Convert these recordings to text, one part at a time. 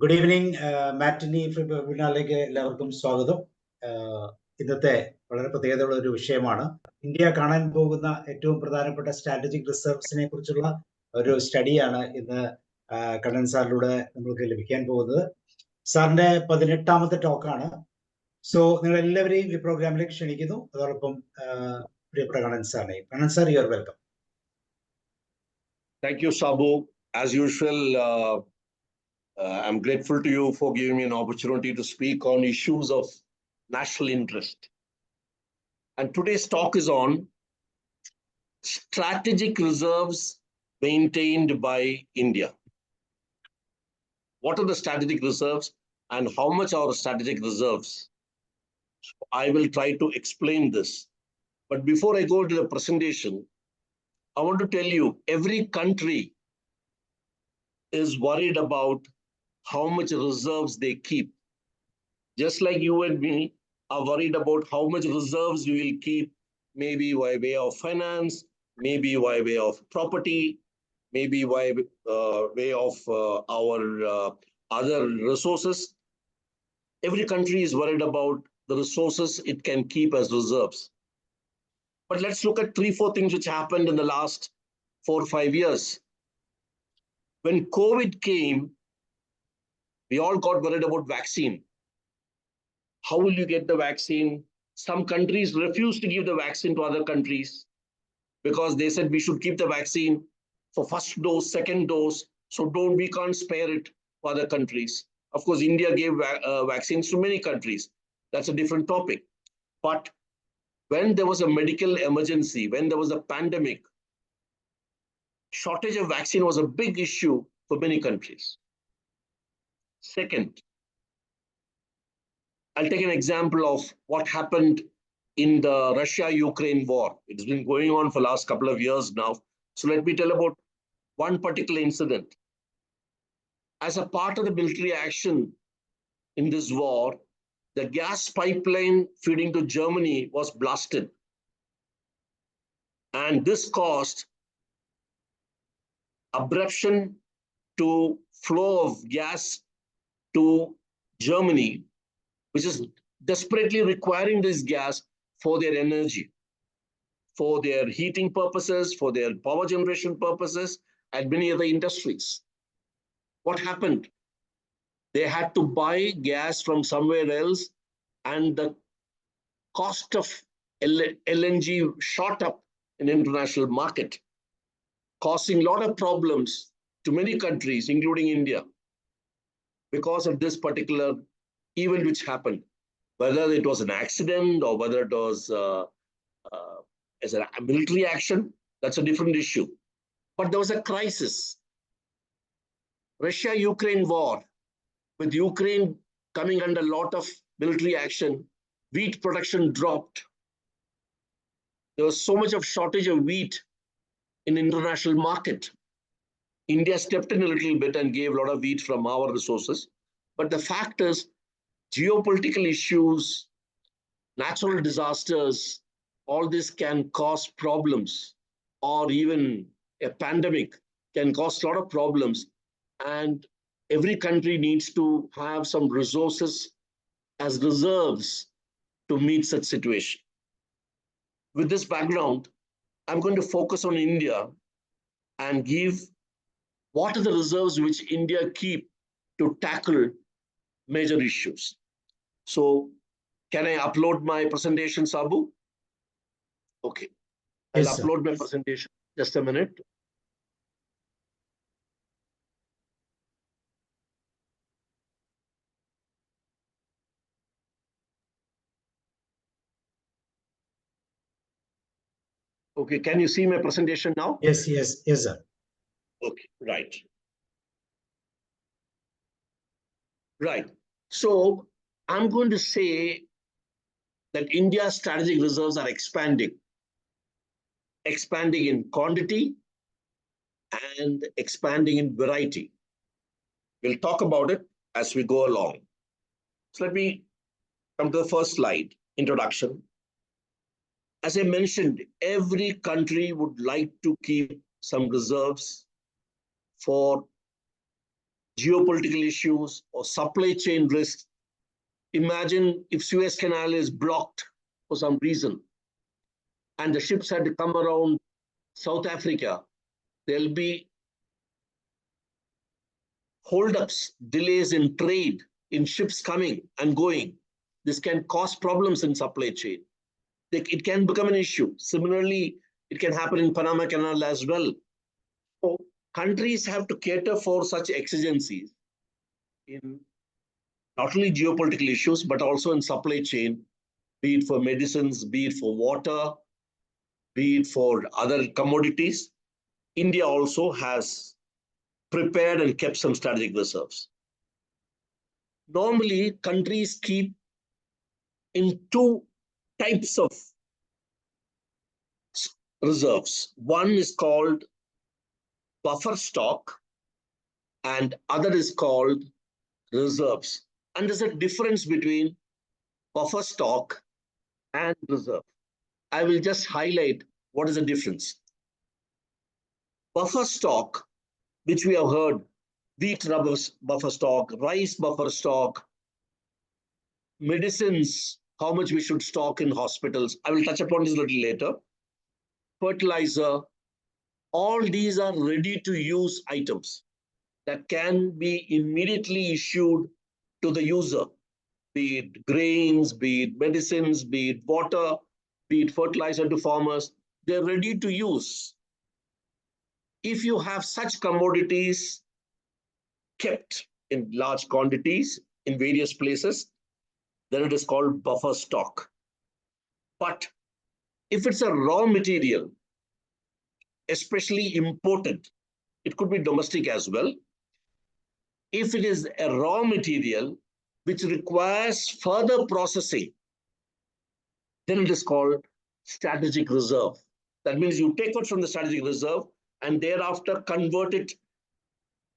Good evening, Matinee വെബിനാറിലേക്ക് എല്ലാവർക്കും സ്വാഗതം. ഇന്നത്തെ വളരെ പ്രത്യേകതയുള്ള ഒരു വിഷയമാണ്. ഇന്ത്യ കാണാൻ പോകുന്ന ഏറ്റവും പ്രധാനപ്പെട്ട സ്ട്രാറ്റജിക് റിസർവ്സിനെ കുറിച്ചുള്ള ഒരു സ്റ്റഡിയാണ് ഇന്ന് കണ്ണൻ സാറിലൂടെ നമുക്ക് ലഭിക്കാൻ പോകുന്നത്. സാറിന്റെ 18ാമത്തെ ടോക്കാണ്. സോ നിങ്ങൾ എല്ലാവരെയും ഈ പ്രോഗ്രാമിലേക്ക് ക്ഷണിക്കുന്നു. അതോടൊപ്പം പ്രിയപ്പെട്ട കണ്ണൻ സാറിനെയും. Kannan sir, you are welcome. Thank you, Sabu. As usual, I'm grateful to you for giving me an opportunity to speak on issues of national interest. And today's talk is on strategic reserves maintained by India. What are the strategic reserves and how much are strategic reserves? I will try to explain this. But before I go to the presentation, I want to tell you, every country is worried about how much reserves they keep. Just like you and me are worried about how much reserves we will keep, maybe by way of finance, maybe by way of property, maybe by way of our other resources. Every country is worried about the resources it can keep as reserves. But let's look at 3-4 things which happened in the last 4 or 5 years. When COVID came, we all got worried about vaccine. How will you get the vaccine? Some countries refused to give the vaccine to other countries because they said we should keep the vaccine for first dose, second dose. So we can't spare it for other countries. Of course, India gave vaccines to many countries. That's a different topic. But when there was a medical emergency, when there was a pandemic, shortage of vaccine was a big issue for many countries. Second, I'll take an example of what happened in the Russia-Ukraine war. It's been going on for the last couple of years now. So let me tell about one particular incident. As a part of the military action in this war, the gas pipeline feeding to Germany was blasted. And this caused abruption to flow of gas to Germany, which is desperately requiring this gas for their energy, for their heating purposes, for their power generation purposes, and many other industries. What happened? They had to buy gas from somewhere else, and the cost of LNG shot up in the international market, causing a lot of problems to many countries, including India, because of this particular event which happened. Whether it was an accident or whether it was as a military action, that's a different issue. But there was a crisis. Russia-Ukraine war, with Ukraine coming under a lot of military action, wheat production dropped. There was so much of shortage of wheat in the international market. India stepped in a little bit and gave a lot of wheat from our resources. But the fact is, geopolitical issues, natural disasters, all this can cause problems, or even a pandemic can cause a lot of problems. And every country needs to have some resources as reserves to meet such situation. With this background, I'm going to focus on India and give what are the reserves which India keep to tackle major issues. So can I upload my presentation, Sabu? Okay. I'll Yes, upload my presentation. Just a minute. Okay, can you see my presentation now? Yes, sir. Okay, right. Right. So I'm going to say that India's strategic reserves are expanding in quantity and expanding in variety. We'll talk about it as we go along. So let me come to the first slide, introduction. As I mentioned, every country would like to keep some reserves for geopolitical issues or supply chain risks. Imagine if Suez Canal is blocked for some reason and the ships had to come around South Africa, there'll be holdups, delays in trade, in ships coming and going. This can cause problems in supply chain. It can become an issue. Similarly, it can happen in Panama Canal as well. So countries have to cater for such exigencies in not only geopolitical issues, but also in supply chain, be it for medicines, be it for water, be it for other commodities. India also has prepared and kept some strategic reserves. Normally, countries keep in two types of reserves. One is called buffer stock and other is called reserves. And there's a difference between buffer stock and reserve. I will just highlight what is the difference. Buffer stock, which we have heard, wheat buffer stock, rice buffer stock, medicines, how much we should stock in hospitals. I will touch upon this a little later. Fertilizer, all these are ready to use items that can be immediately issued to the user, be it grains, be it medicines, be it water, be it fertilizer to farmers. They're ready to use. If you have such commodities kept in large quantities in various places, then it is called buffer stock. But if it's a raw material, especially imported, it could be domestic as well. If it is a raw material which requires further processing, then it is called strategic reserve. That means you take it from the strategic reserve and thereafter convert it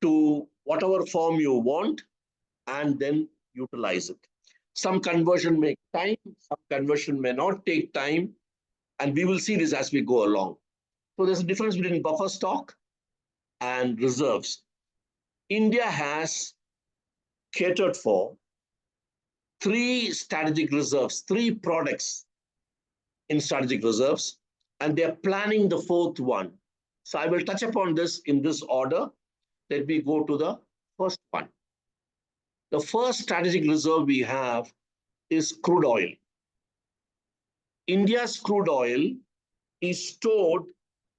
to whatever form you want and then utilize it. Some conversion may take time, some conversion may not take time, and we will see this as we go along. So there's a difference between buffer stock and reserves. India has catered for 3 strategic reserves, 3 products in strategic reserves, and they're planning the 4th one. So I will touch upon this in this order. Let me go to the first one. The first strategic reserve we have is crude oil. India's crude oil is stored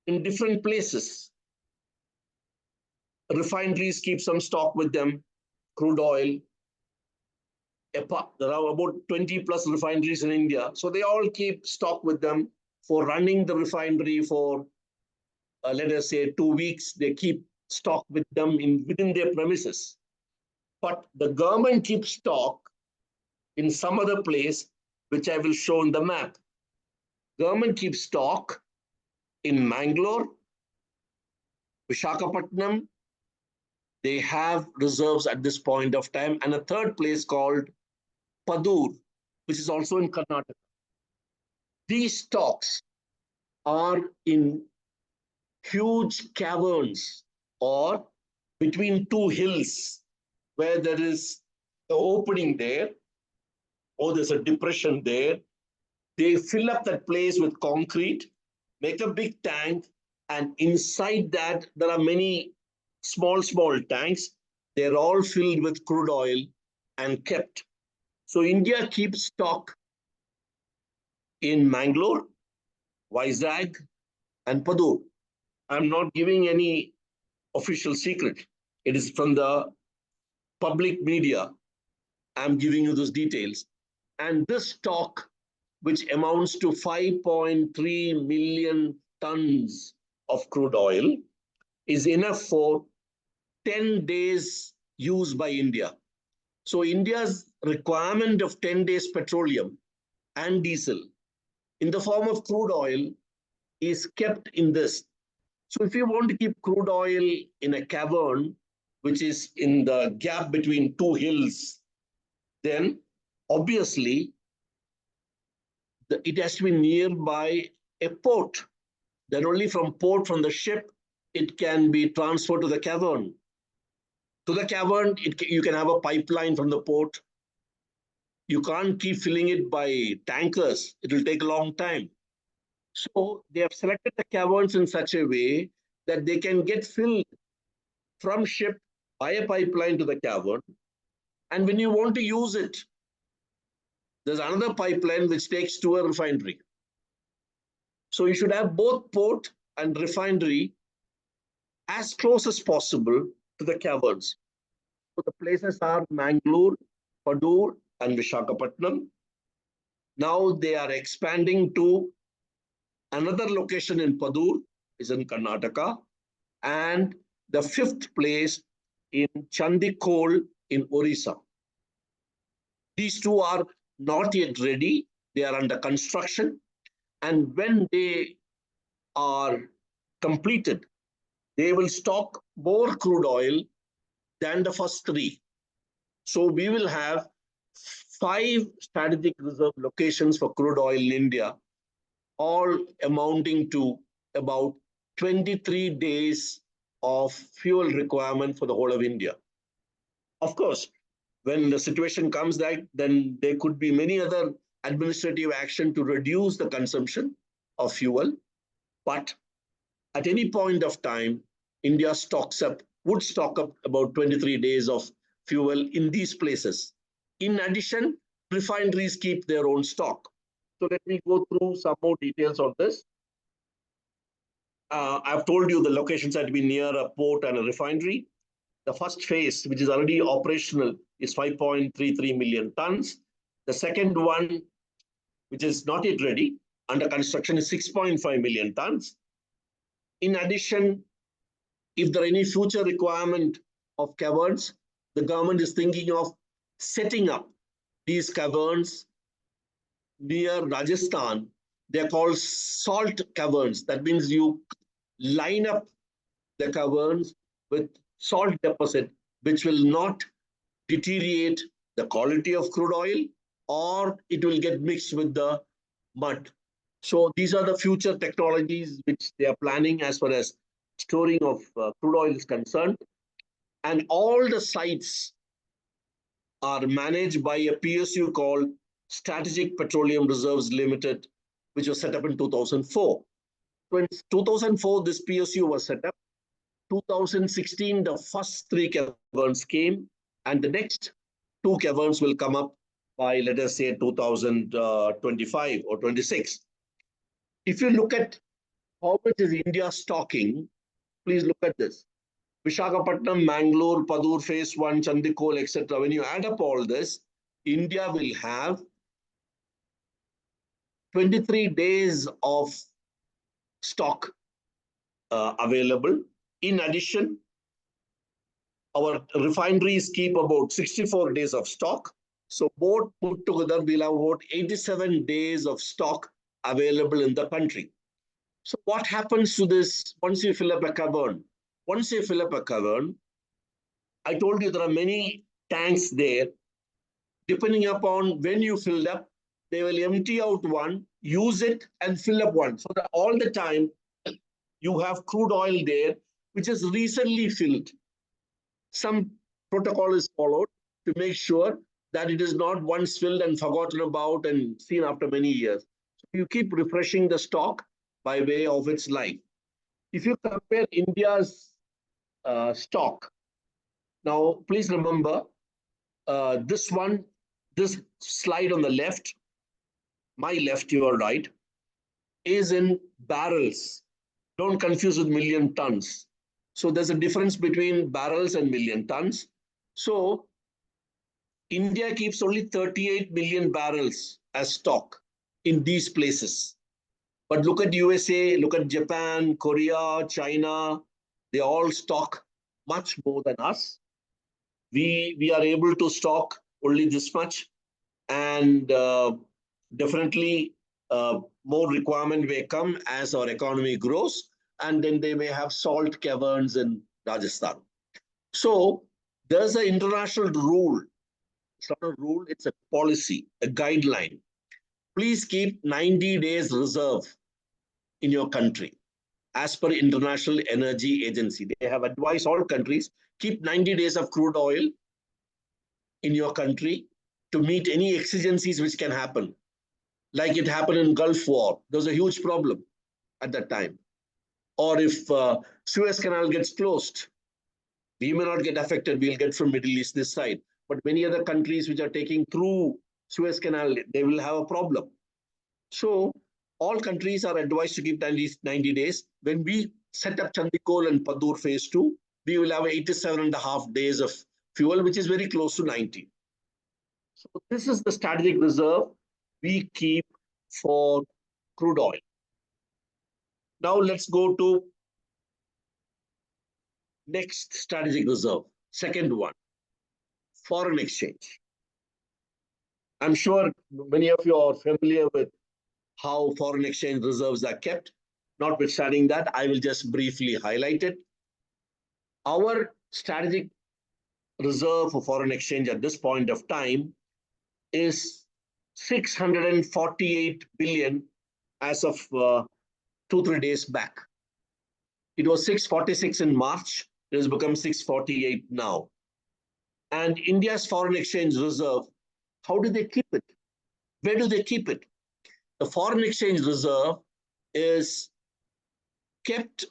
in different places. Refineries keep some stock with them, crude oil. There are about 20 plus refineries in India. So they all keep stock with them for running the refinery for, let us say, 2 weeks. They keep stock with them within their premises. But the government keeps stock in some other place, which I will show in the map. Government keeps stock in Mangalore, Visakhapatnam. They have reserves at this point of time, and a third place called Padur, which is also in Karnataka. These stocks are in huge caverns or between 2 hills where there is an opening there or there's a depression there. They fill up that place with concrete, make a big tank, and inside that there are many small tanks. They're all filled with crude oil and kept. So India keeps stock in Mangalore, Vizag, and Padur. I'm not giving any official secret. It is from the public media. I'm giving you those details. And this stock, which amounts to 5.3 million tons of crude oil, is enough for 10 days use by India. So India's requirement of 10 days petroleum and diesel in the form of crude oil is kept in this. So if you want to keep crude oil in a cavern, which is in the gap between 2 hills, then obviously it has to be nearby a port. Then only from port, from the ship, it can be transferred to the cavern. To the cavern, you can have a pipeline from the port. You can't keep filling it by tankers. It will take a long time. So they have selected the caverns in such a way that they can get filled from ship by a pipeline to the cavern. And when you want to use it, there's another pipeline which takes to a refinery. So you should have both port and refinery as close as possible to the caverns. So the places are Mangalore, Padur, and Vishakhapatnam. Now they are expanding to another location in Padur, is in Karnataka, and the fifth place in Chandikol in Orissa. These two are not yet ready. They are under construction. And when they are completed, they will stock more crude oil than the first three. So we will have 5 strategic reserve locations for crude oil in India, all amounting to about 23 days of fuel requirement for the whole of India. Of course, when the situation comes that, then there could be many other administrative action to reduce the consumption of fuel. But at any point of time, India would stock up about 23 days of fuel in these places. In addition, refineries keep their own stock. So let me go through some more details on this. I've told you the locations had to be near a port and a refinery. The first phase, which is already operational, is 5.33 million tons. The second one, which is not yet ready, under construction, is 6.5 million tons. In addition, if there are any future requirement of caverns, the government is thinking of setting up these caverns near Rajasthan. They're called salt caverns. That means you line up the caverns with salt deposit, which will not deteriorate the quality of crude oil, or it will get mixed with the mud. So these are the future technologies which they are planning as far as storing of crude oil is concerned. And all the sites are managed by a PSU called Strategic Petroleum Reserves Limited, which was set up in 2004. So in 2004, this PSU was set up. 2016, the first 3 caverns came, and the next 2 caverns will come up by, let us say, 2025 or 26. If you look at how much is India stocking, please look at this. Vishakhapatnam, Mangalore, Padur, Phase 1, Chandikol, etc. When you add up all this, India will have 23 days of stock available. In addition, our refineries keep about 64 days of stock. So both put together, we'll have about 87 days of stock available in the country. So what happens to this once you fill up a cavern? Once you fill up a cavern, I told you there are many tanks there. Depending upon when you fill up, they will empty out one, use it, and fill up one. So that all the time you have crude oil there, which is recently filled. Some protocol is followed to make sure that it is not once filled and forgotten about and seen after many years. So you keep refreshing the stock by way of its life. If you compare India's stock, now please remember this slide on the left, my left, your right, is in barrels. Don't confuse with million tons. So there's a difference between barrels and million tons. So India keeps only 38 million barrels as stock in these places. But look at USA, look at Japan, Korea, China, they all stock much more than us. We are able to stock only this much, and definitely more requirement may come as our economy grows, and then they may have salt caverns in Rajasthan. So there's an international rule. It's not a rule, it's a policy, a guideline. Please keep 90 days reserve in your country. as per International Energy Agency. They have advised all countries, keep 90 days of crude oil in your country to meet any exigencies which can happen. Like it happened in Gulf War. There was a huge problem at that time. Or if Suez Canal gets closed, we may not get affected. We'll get from Middle East this side. But many other countries which are taking through Suez Canal, they will have a problem. So all countries are advised to keep 90 days. When we set up Chandikol and Padur phase 2, we will have 87.5 days of fuel, which is very close to 90. So this is the strategic reserve we keep for crude oil. Now let's go to next strategic reserve, second one, foreign exchange. I'm sure many of you are familiar with how foreign exchange reserves are kept. Notwithstanding that, I will just briefly highlight it. Our strategic reserve for foreign exchange at this point of time is 648 billion as of 2-3 days back. It was 646 in March. It has become 648 now. And India's foreign exchange reserve, how do they keep it? Where do they keep it? The foreign exchange reserve is kept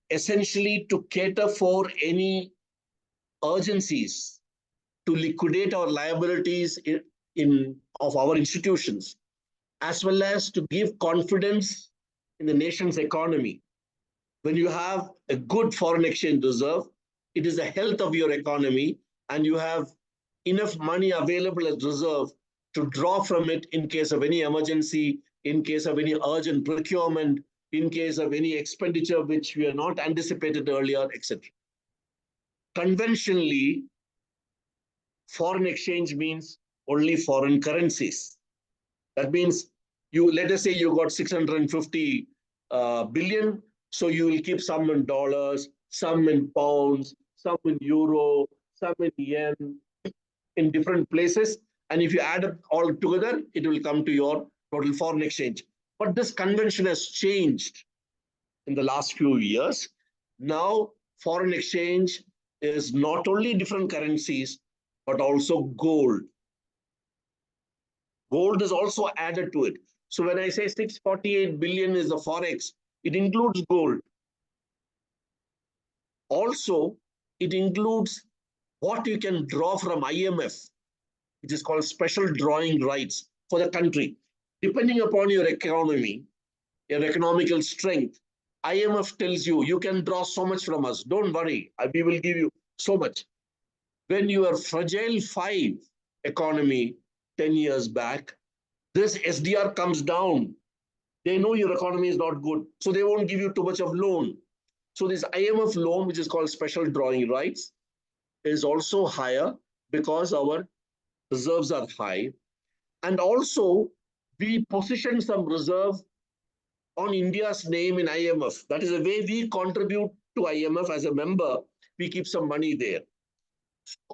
essentially to cater for any urgencies to liquidate our liabilities of our institutions, as well as to give confidence in the nation's economy. When you have a good foreign exchange reserve, it is the health of your economy, and you have enough money available as reserve to draw from it in case of any emergency, in case of any urgent procurement, in case of any expenditure which we are not anticipated earlier, etc. Conventionally, foreign exchange means only foreign currencies. That means let us say you got 650 billion, so you will keep some in dollars, some in pounds, some in euro, some in yen, in different places. And if you add up all together, it will come to your total foreign exchange. But this convention has changed in the last few years. Now, foreign exchange is not only different currencies, but also gold. Gold is also added to it. So when I say 648 billion is the forex, it includes gold. Also, it includes what you can draw from IMF, which is called special drawing rights for the country. Depending upon your economy, your economical strength, IMF tells you, you can draw so much from us. Don't worry, we will give you so much. When you are fragile 5 economy 10 years back, this SDR comes down. They know your economy is not good, so they won't give you too much of loan. So this IMF loan, which is called special drawing rights, is also higher because our reserves are high. And also, we position some reserve on India's name in IMF. That is the way we contribute to IMF as a member. We keep some money there.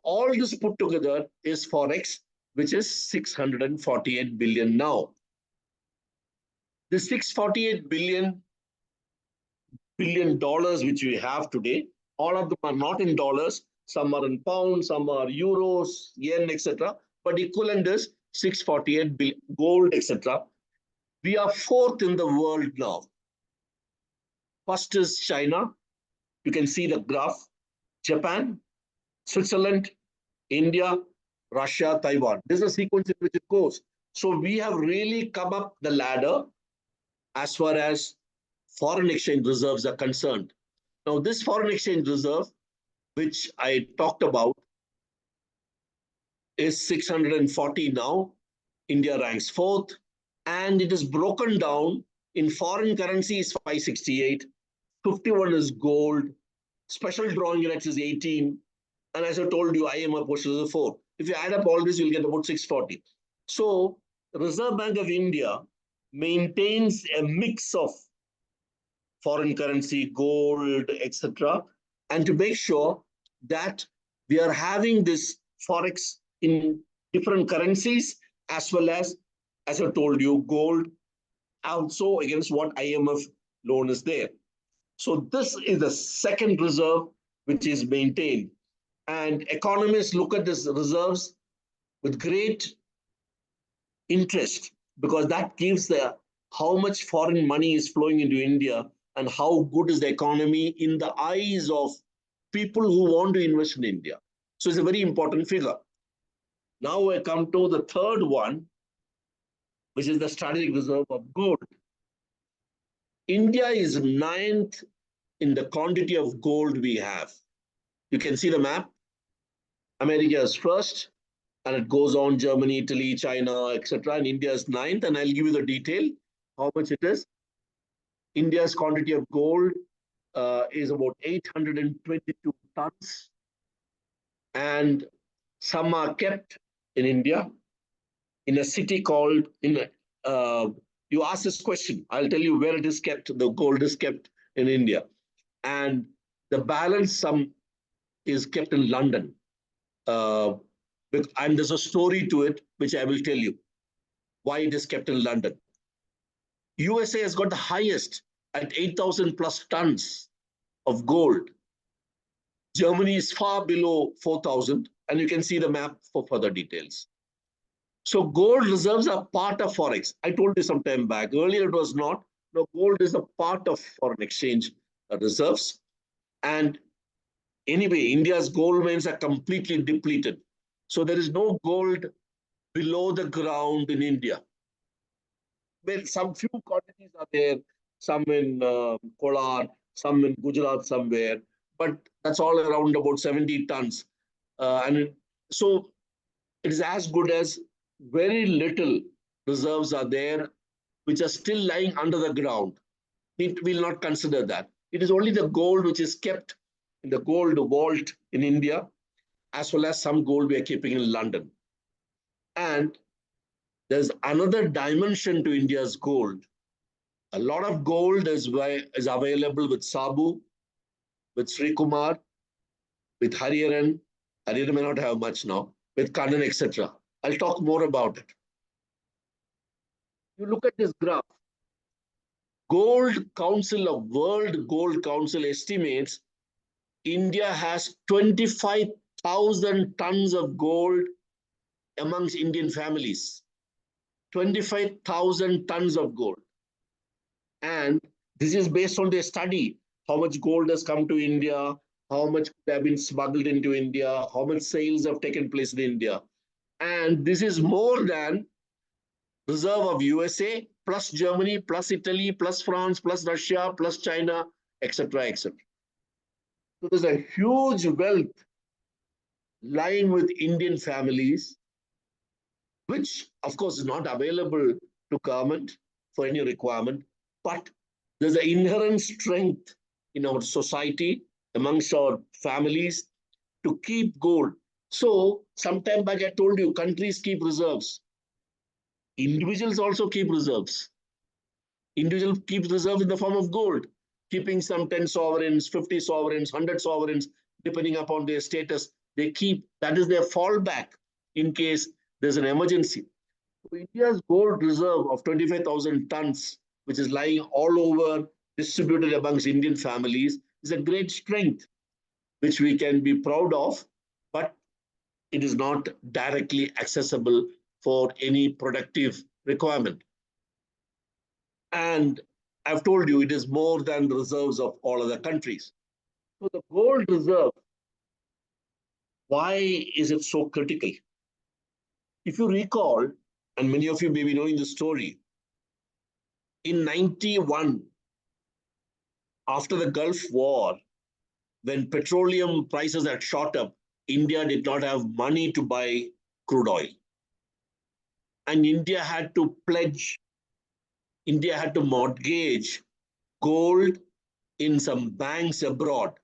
All this put together is forex, which is 648 billion now. The 648 billion dollars which we have today, all of them are not in dollars. Some are in pounds, some are euros, yen, etc. But equivalent is 648 billion, gold, etc. We are 4th in the world now. First is China. You can see the graph. Japan, Switzerland, India, Russia, Taiwan. This is a sequence in which it goes. So we have really come up the ladder as far as foreign exchange reserves are concerned. Now, this foreign exchange reserve, which I talked about, is 640 now. India ranks 4th. And it is broken down in foreign currency is 568, 51 is gold, special drawing rights is 18, and as I told you, IMF portion is 4. If you add up all this, you'll get about 640. So, the Reserve Bank of India maintains a mix of foreign currency, gold, etc., and to make sure that we are having this forex in different currencies, as well as I told you, gold, also against what IMF loan is there. So this is the second reserve which is maintained. And economists look at these reserves with great interest because that gives the how much foreign money is flowing into India and how good is the economy in the eyes of people who want to invest in India. So it's a very important figure. Now I come to the third one, which is the strategic reserve of gold. India is ninth in the quantity of gold we have. You can see the map. America is first, and it goes on Germany, Italy, China, etc. And India is ninth, and I'll give you the detail, how much it is. India's quantity of gold is about 822 tons, and some are kept in India in a city called, you ask this question, I'll tell you where it is kept, the gold is kept in India. And the balance some is kept in London. And there's a story to it, which I will tell you why it is kept in London. USA has got the highest at 8,000 plus tons of gold. Germany is far below 4,000, and you can see the map for further details. So gold reserves are part of Forex. I told you some time back. Earlier it was not. Now gold is a part of foreign exchange reserves. And anyway, India's gold mines are completely depleted. So there is no gold below the ground in India. Well, some few quantities are there, some in Kolar, some in Gujarat somewhere, but that's all around about 70 tons. So it is as good as very little reserves are there, which are still lying under the ground. It will not consider that. It is only the gold which is kept in the gold vault in India, as well as some gold we are keeping in London. And there's another dimension to India's gold. A lot of gold is available with Sabu, with Sri Kumar, with Hariharan. Hariharan may not have much now, with Kannan, etc. I'll talk more about it. You look at this graph. World Gold Council estimates India has 25,000 tons of gold amongst Indian families. 25,000 tons of gold. And this is based on their study. How much gold has come to India, how much have been smuggled into India, how much sales have taken place in India. And this is more than reserve of USA, plus Germany, plus Italy, plus France, plus Russia, plus China, etc., etc. So there's a huge wealth lying with Indian families, which of course is not available to government for any requirement, but there's an inherent strength in our society, amongst our families, to keep gold. So sometime back I told you, countries keep reserves. Individuals also keep reserves. Individuals keep reserves in the form of gold, keeping some 10 sovereigns, 50 sovereigns, 100 sovereigns, depending upon their status. They keep, that is their fallback in case there's an emergency. So India's gold reserve of 25,000 tons, which is lying all over, distributed amongst Indian families, is a great strength, which we can be proud of, but it is not directly accessible for any productive requirement. And I've told you, it is more than the reserves of all other countries. So the gold reserve, why is it so critical? If you recall, and many of you may be knowing the story, in 91, after the Gulf War, when petroleum prices had shot up, India did not have money to buy crude oil. And India had to mortgage gold in some banks abroad.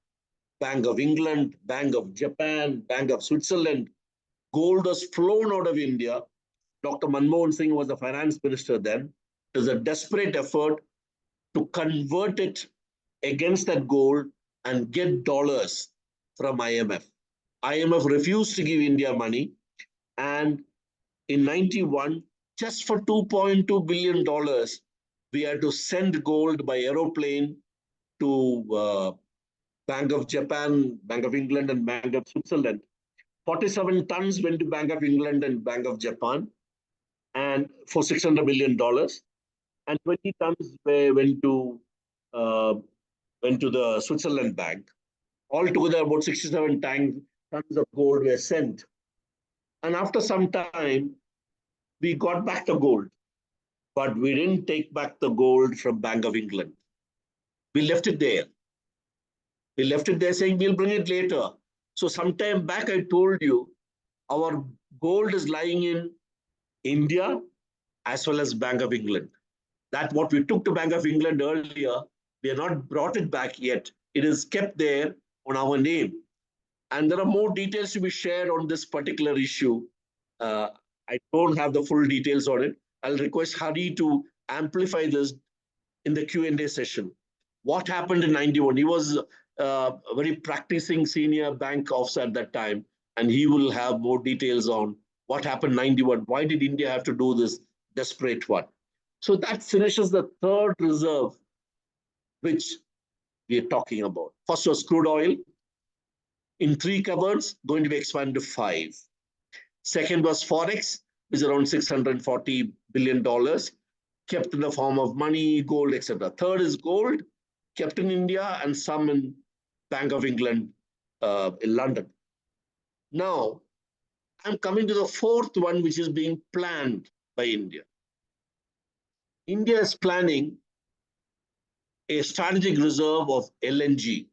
Bank of England, Bank of Japan, Bank of Switzerland. Gold was flown out of India. Dr. Manmohan Singh was the finance minister then. It was a desperate effort to convert it against that gold and get dollars from IMF. IMF refused to give India money. And in 91, just for $2.2 billion, we had to send gold by aeroplane to Bank of Japan, Bank of England, and Bank of Switzerland. 47 tons went to Bank of England and Bank of Japan, and for $600 million, and 20 tons went to the Switzerland Bank. Altogether, about 67 tons of gold were sent. And after some time, we got back the gold, but we didn't take back the gold from Bank of England. We left it there. We left it there saying we'll bring it later. So sometime back, I told you, our gold is lying in India as well as Bank of England. That what we took to Bank of England earlier, we have not brought it back yet. It is kept there on our name. And there are more details to be shared on this particular issue. I don't have the full details on it. I'll request Hari to amplify this in the Q&A session. What happened in 91? He was a very practicing senior bank officer at that time, and he will have more details on what happened in 91. Why did India have to do this desperate one? So that finishes the third reserve, which we are talking about. First was crude oil. In 3 cupboards, going to be expanded to 5. Second was Forex, which is around $640 billion, kept in the form of money, gold, etc. Third is gold, kept in India and some in Bank of England in London. Now, I'm coming to the fourth one, which is being planned by India. India is planning a strategic reserve of LNG.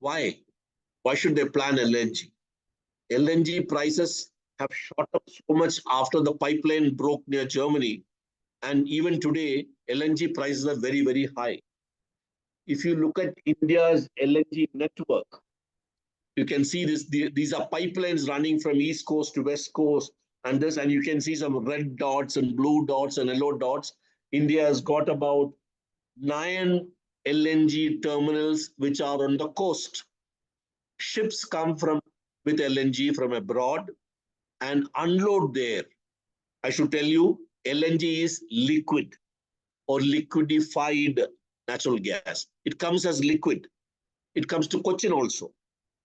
Why? Why should they plan LNG? LNG prices have shot up so much after the pipeline broke near Germany. And even today, LNG prices are very, very high. If you look at India's LNG network, you can see this. These are pipelines running from East Coast to West Coast. And you can see some red dots and blue dots and yellow dots. India has got about 9 LNG terminals which are on the coast. Ships come with LNG from abroad and unload there. I should tell you, LNG is liquid or liquefied natural gas. It comes as liquid. It comes to Cochin also.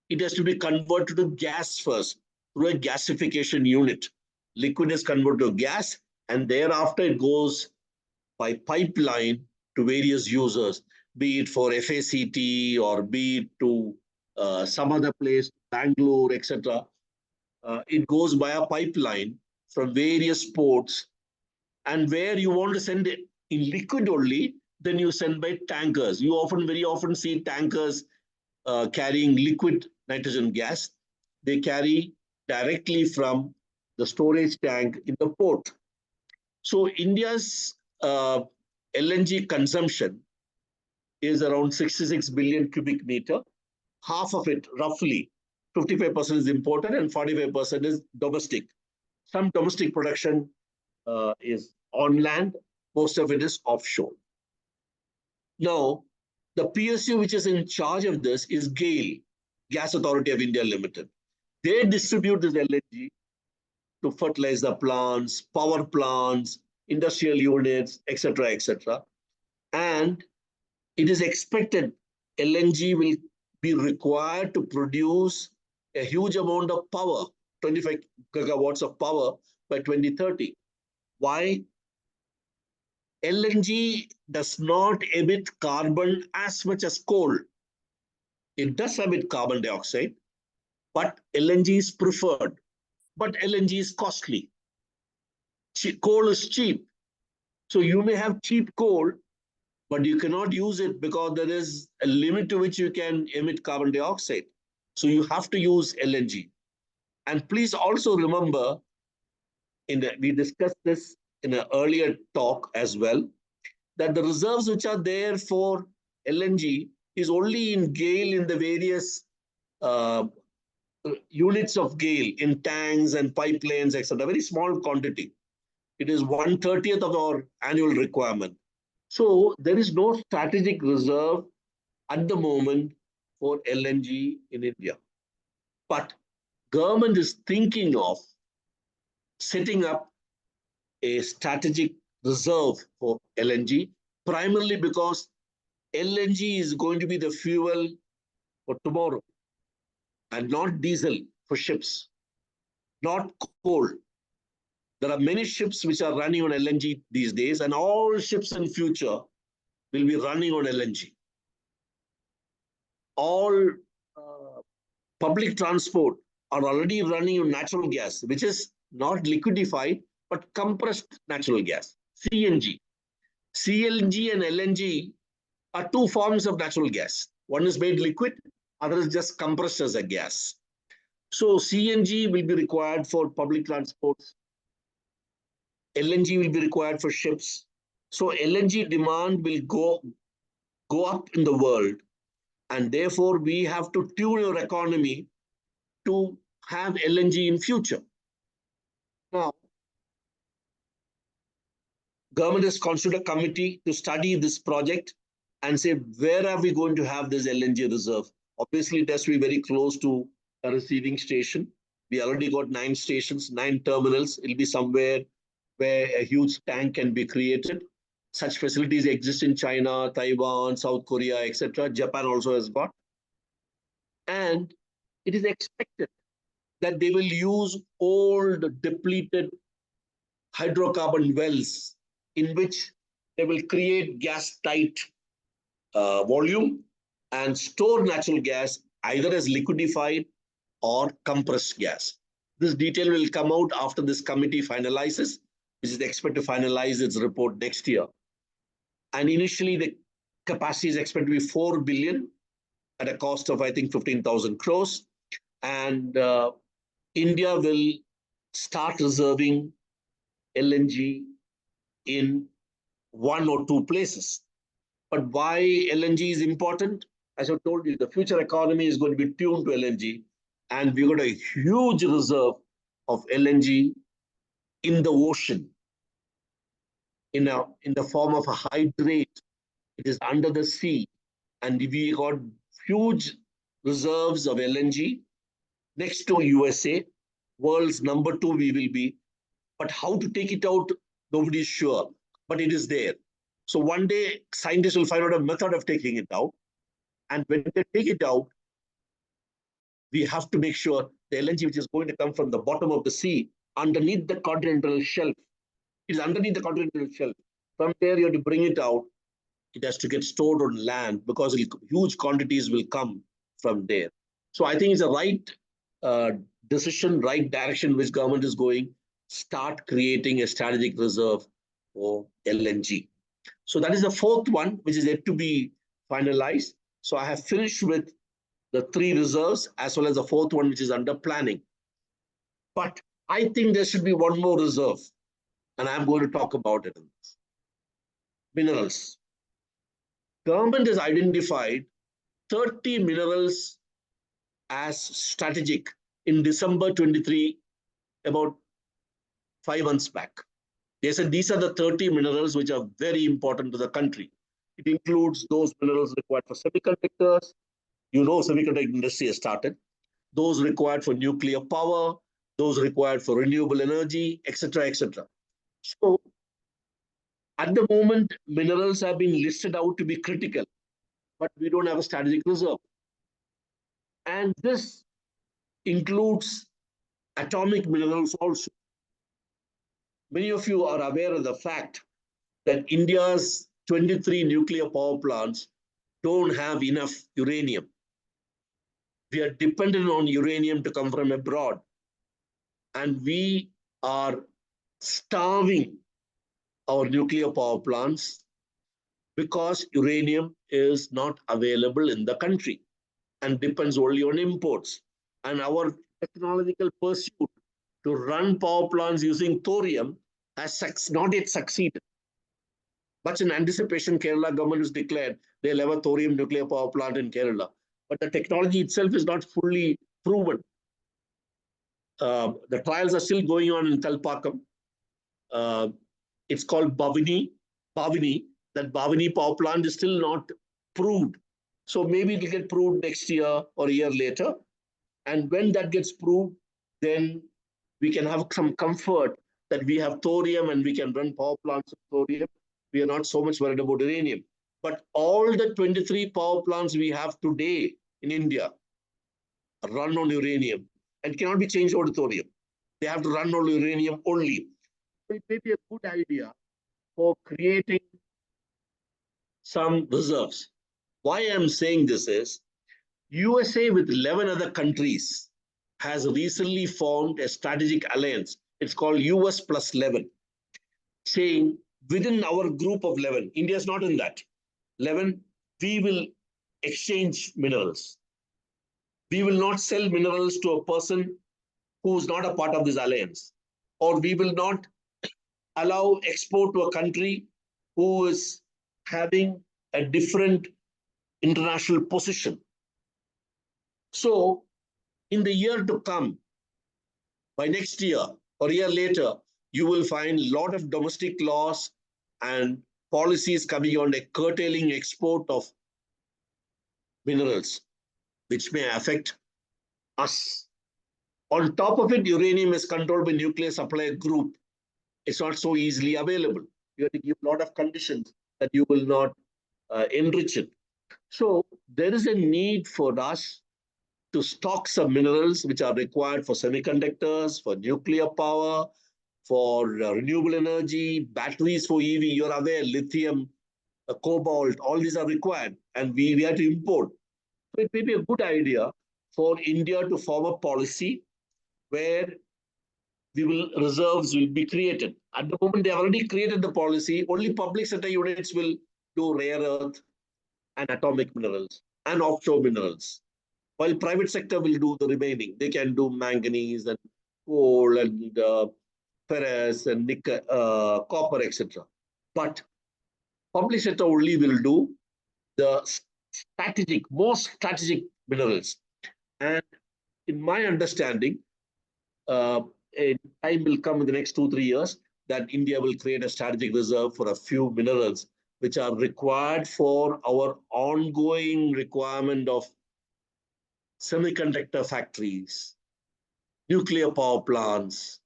It has to be converted to gas first through a gasification unit. Liquid is converted to gas, and thereafter it goes by pipeline to various users, be it for FACT or be it to some other place, Bangalore, etc. It goes by a pipeline from various ports, and where you want to send it in liquid only, then you send by tankers. You very often see tankers carrying liquid nitrogen gas. They carry directly from the storage tank in the port. So India's LNG consumption is around 66 billion cubic meter. Half of it, roughly, 55% is imported and 45% is domestic. Some domestic production is on land. Most of it is offshore. Now, the PSU which is in charge of this is GAIL, Gas Authority of India Limited. They distribute this LNG to fertilizer plants, power plants, industrial units, etc., etc. And it is expected LNG will be required to produce a huge amount of power, 25 gigawatts of power by 2030. Why? LNG does not emit carbon as much as coal. It does emit carbon dioxide, but LNG is preferred. But LNG is costly. Coal is cheap. So you may have cheap coal, but you cannot use it because there is a limit to which you can emit carbon dioxide. So you have to use LNG. And please also remember, we discussed this in an earlier talk as well, that the reserves which are there for LNG is only in GAIL in the various units of GAIL, in tanks and pipelines, etc. Very small quantity. It is 1/30th of our annual requirement. So there is no strategic reserve at the moment for LNG in India. But government is thinking of setting up a strategic reserve for LNG, primarily because LNG is going to be the fuel for tomorrow and not diesel for ships, not coal. There are many ships which are running on LNG these days, and all ships in future will be running on LNG. All public transport are already running on natural gas, which is not liquefied, but compressed natural gas, CNG. CNG and LNG are two forms of natural gas. One is made liquid, other is just compressed as a gas. So CNG will be required for public transports. LNG will be required for ships. So LNG demand will go up in the world. And therefore, we have to tune our economy to have LNG in future. Now, government has constituted a committee to study this project and say, where are we going to have this LNG reserve? Obviously, it has to be very close to a receiving station. We already got 9 stations, 9 terminals. It'll be somewhere where a huge tank can be created. Such facilities exist in China, Taiwan, South Korea, etc. Japan also has got. And it is expected that they will use old, depleted hydrocarbon wells in which they will create gas-tight volume and store natural gas either as liquefied or compressed gas. This detail will come out after this committee finalizes, which is expected to finalize its report next year. And initially, the capacity is expected to be 4 billion at a cost of, I think, 15,000 crores. And India will start reserving LNG in 1 or 2 places. But why LNG is important? As I told you, the future economy is going to be tuned to LNG. And we've got a huge reserve of LNG in the ocean, in the form of a hydrate. It is under the sea. And we got huge reserves of LNG next to USA. World's number 2 we will be. But how to take it out, nobody is sure. But it is there. So one day, scientists will find out a method of taking it out. And when they take it out, we have to make sure the LNG, which is going to come from the bottom of the sea, underneath the continental shelf, it is underneath the continental shelf. From there, you have to bring it out. It has to get stored on land because huge quantities will come from there. So I think it's a right decision, right direction which government is going. Start creating a strategic reserve for LNG. So that is the 4th one, which is yet to be finalized. So I have finished with the 3 reserves as well as the 4th one, which is under planning. But I think there should be one more reserve, and I'm going to talk about it. Minerals. Government has identified 30 minerals as strategic in December 23, about 5 months back. They said these are the 30 minerals which are very important to the country. It includes those minerals required for semiconductors. You know, semiconductor industry has started. Those required for nuclear power, those required for renewable energy, etc., etc. So at the moment, minerals have been listed out to be critical, but we don't have a strategic reserve. And this includes atomic minerals also. Many of you are aware of the fact that India's 23 nuclear power plants don't have enough uranium. We are dependent on uranium to come from abroad. And we are starving our nuclear power plants because uranium is not available in the country and depends only on imports. And our technological pursuit to run power plants using thorium has not yet succeeded. Much in anticipation, Kerala government has declared they'll have a thorium nuclear power plant in Kerala. But the technology itself is not fully proven. The trials are still going on in Kalpakkam. It's called Bhavini. That Bhavini power plant is still not proved. So maybe it will get proved next year or a year later. And when that gets proved, then we can have some comfort that we have thorium and we can run power plants of thorium. We are not so much worried about uranium. But all the 23 power plants we have today in India run on uranium and cannot be changed over to thorium. They have to run on uranium only. So it may be a good idea for creating some reserves. Why I'm saying this is, USA with 11 other countries has recently formed a strategic alliance. It's called US plus 11, saying within our group of 11, India is not in that 11, we will exchange minerals. We will not sell minerals to a person who is not a part of this alliance, or we will not allow export to a country who is having a different international position. So in the year to come, by next year or a year later, you will find a lot of domestic laws and policies coming on a curtailing export of minerals, which may affect us. On top of it, uranium is controlled by nuclear supply group. It's not so easily available. You have to give a lot of conditions that you will not enrich it. So there is a need for us to stock some minerals which are required for semiconductors, for nuclear power, for renewable energy, batteries for EV. You're aware, lithium, cobalt, all these are required, and we have to import. So it may be a good idea for India to form a policy where reserves will be created. At the moment, they have already created the policy. Only public sector units will do rare earth and atomic minerals and offshore minerals, while private sector will do the remaining. They can do manganese and coal and ferrous and nickel, copper, etc. But public sector only will do the most strategic minerals. And in my understanding, a time will come in the next 2-3 years that India will create a strategic reserve for a few minerals which are required for our ongoing requirement of semiconductor factories, nuclear power plants,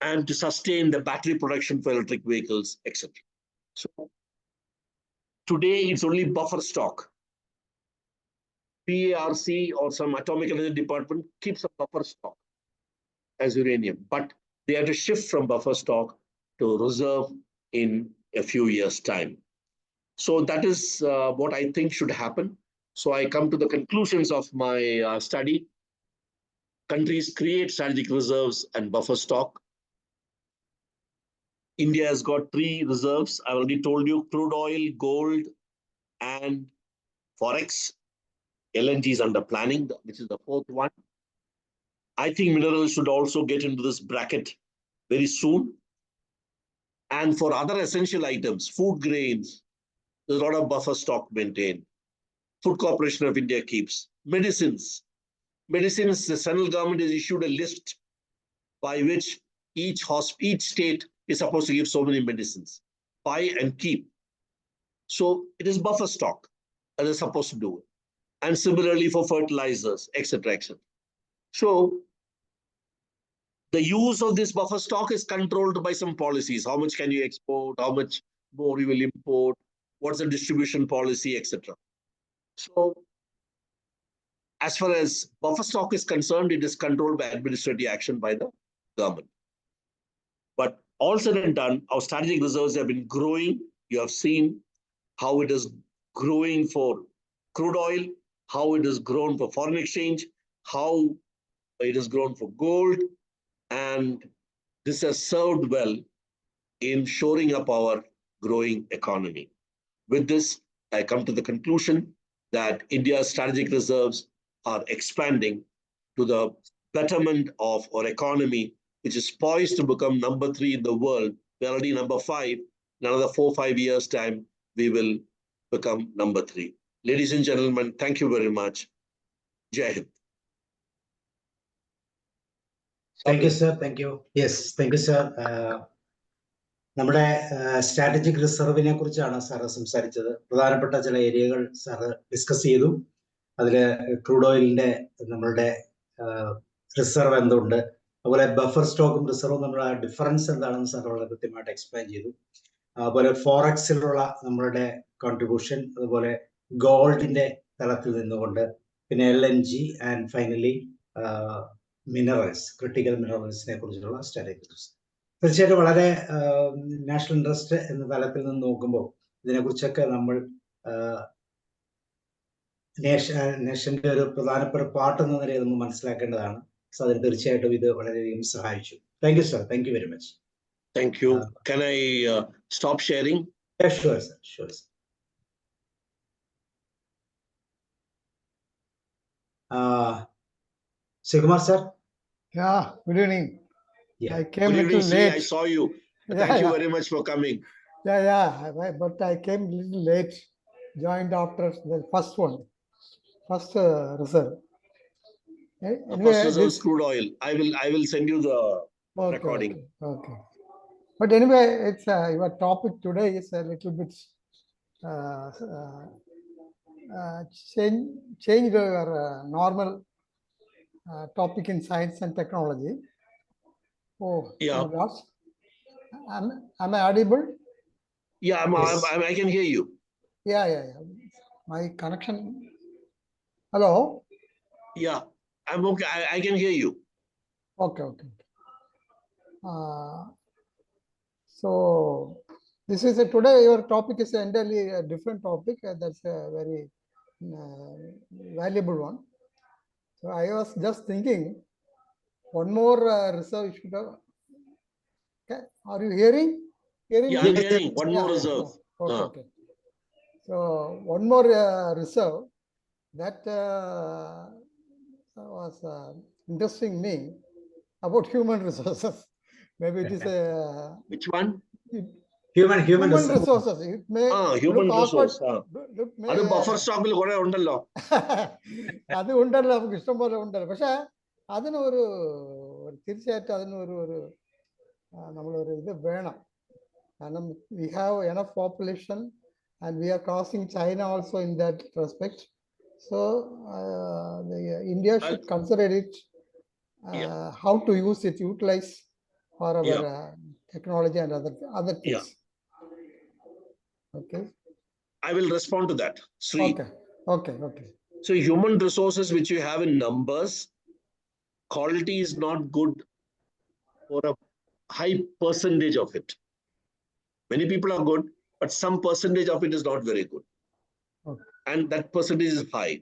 and to sustain the battery production for electric vehicles, etc. So today it's only buffer stock. PARC or some atomic energy department keeps a buffer stock as uranium, but they have to shift from buffer stock to reserve in a few years' time. So that is what I think should happen. So I come to the conclusions of my study. Countries create strategic reserves and buffer stock. India has got 3 reserves. I already told you: crude oil, gold, and forex. LNG is under planning, which is the 4th one. I think minerals should also get into this bracket very soon. And for other essential items, food grains, there's a lot of buffer stock maintained. Food Corporation of India keeps. Medicines, the central government has issued a list by which each state is supposed to give so many medicines. Buy and keep. So it is buffer stock that is supposed to do it. And similarly for fertilizers, etc., etc. So the use of this buffer stock is controlled by some policies. How much can you export? How much more you will import? What's the distribution policy, etc. So as far as buffer stock is concerned, it is controlled by administrative action by the government. But all said and done, our strategic reserves have been growing. You have seen how it is growing for crude oil, how it has grown for foreign exchange, how it has grown for gold. And this has served well in shoring up our growing economy. With this, I come to the conclusion that India's strategic reserves are expanding to the betterment of our economy, which is poised to become number 3 in the world. We're already number 5. In another 4-5 years' time, we will become number 3. Ladies and gentlemen, thank you very much. Jai Hind. Thank you, sir. Thank you. Yes, thank you, sir. നമ്മുടെ strategic റിസർവിനെ കുറിച്ചാണ് sir സംസാരിച്ചത്. പ്രധാനപ്പെട്ട ചില ഏരിയകൾ sir discuss ചെയ്തു. അതിൽ crude ഓയിലിന്റെ നമ്മളുടെ reserve എന്തുണ്ട്, അതുപോലെ ബഫർ സ്റ്റോക്കും റിസർവും നമ്മുടെ ഡിഫറൻസ് എന്താണെന്ന് സാർ വളരെ കൃത്യമായിട്ട് എക്സ്പ്ലെയിൻ ചെയ്തു. അതുപോലെ ഫോറക്സിലുള്ള നമ്മളുടെ കോൺട്രിബ്യൂഷൻ, അതുപോലെ ഗോൾഡിന്റെ തലത്തിൽ നിന്നുകൊണ്ട്, പിന്നെ LNG and finally minerals, critical മിനറൽസിനെ കുറിച്ചുള്ള സ്ട്രാറ്റജീസ്. തീർച്ചയായിട്ടും വളരെ നാഷണൽ ഇൻട്രസ്റ്റ് എന്ന തലത്തിൽ നിന്ന് നോക്കുമ്പോൾ ഇതിനെക്കുറിച്ചൊക്കെ നമ്മൾ നേഷന്റെ ഒരു പ്രധാനപ്പെട്ട പാർട്ട് എന്ന നിലയിൽ നമ്മൾ മനസ്സിലാക്കേണ്ടതാണ്. സോ അതിന് തീർച്ചയായിട്ടും ഇത് വളരെയധികം സഹായിച്ചു. Thank you sir, thank you very much. Thank you. Can I stop sharing? Yeah, sure sir, sure sir. Sigmar sir. Yeah, good evening. Yeah. I came Good little evening. See, late. I saw you. Thank you very much for coming. But I came little late. Joined after the first one, first result. First result is crude oil. I will send you the recording. Okay. But anyway, it's your topic today is a little bit change your normal topic in science and technology. Oh, Yeah. Am I audible? Yeah, Yes. I can hear you. Yeah. My connection. Hello. Yeah, I'm okay. I can hear you. Okay. So this is today your topic is entirely a different topic. That's a very valuable one. So I was just thinking one more reserve should have. Okay. Are you hearing? Yeah, I'm hearing. One more reserve. Okay. So one more reserve that was interesting me about human resources. Maybe it is a Which one? Human resources. It may human look resource. awkward. Buffer stock will go ഉണ്ടല്ലോ. അത് ഉണ്ടല്ലോ, നമുക്ക് ഇഷ്ടം പോലെ ഉണ്ടല്ലോ. പക്ഷെ അതിനൊരു തീർച്ചയായിട്ടും അതിനൊരു നമ്മളൊരു ഇത് വേണം. കാരണം we have enough population and we are crossing China also in that respect. So India should consider it, how to use it, utilize for our technology and other things. Okay. I will respond to that, Sri. Okay. So human resources which you have in numbers, quality is not good for a high percentage of it. Many people are good, but some percentage of it is not very good. Okay. And that percentage is high.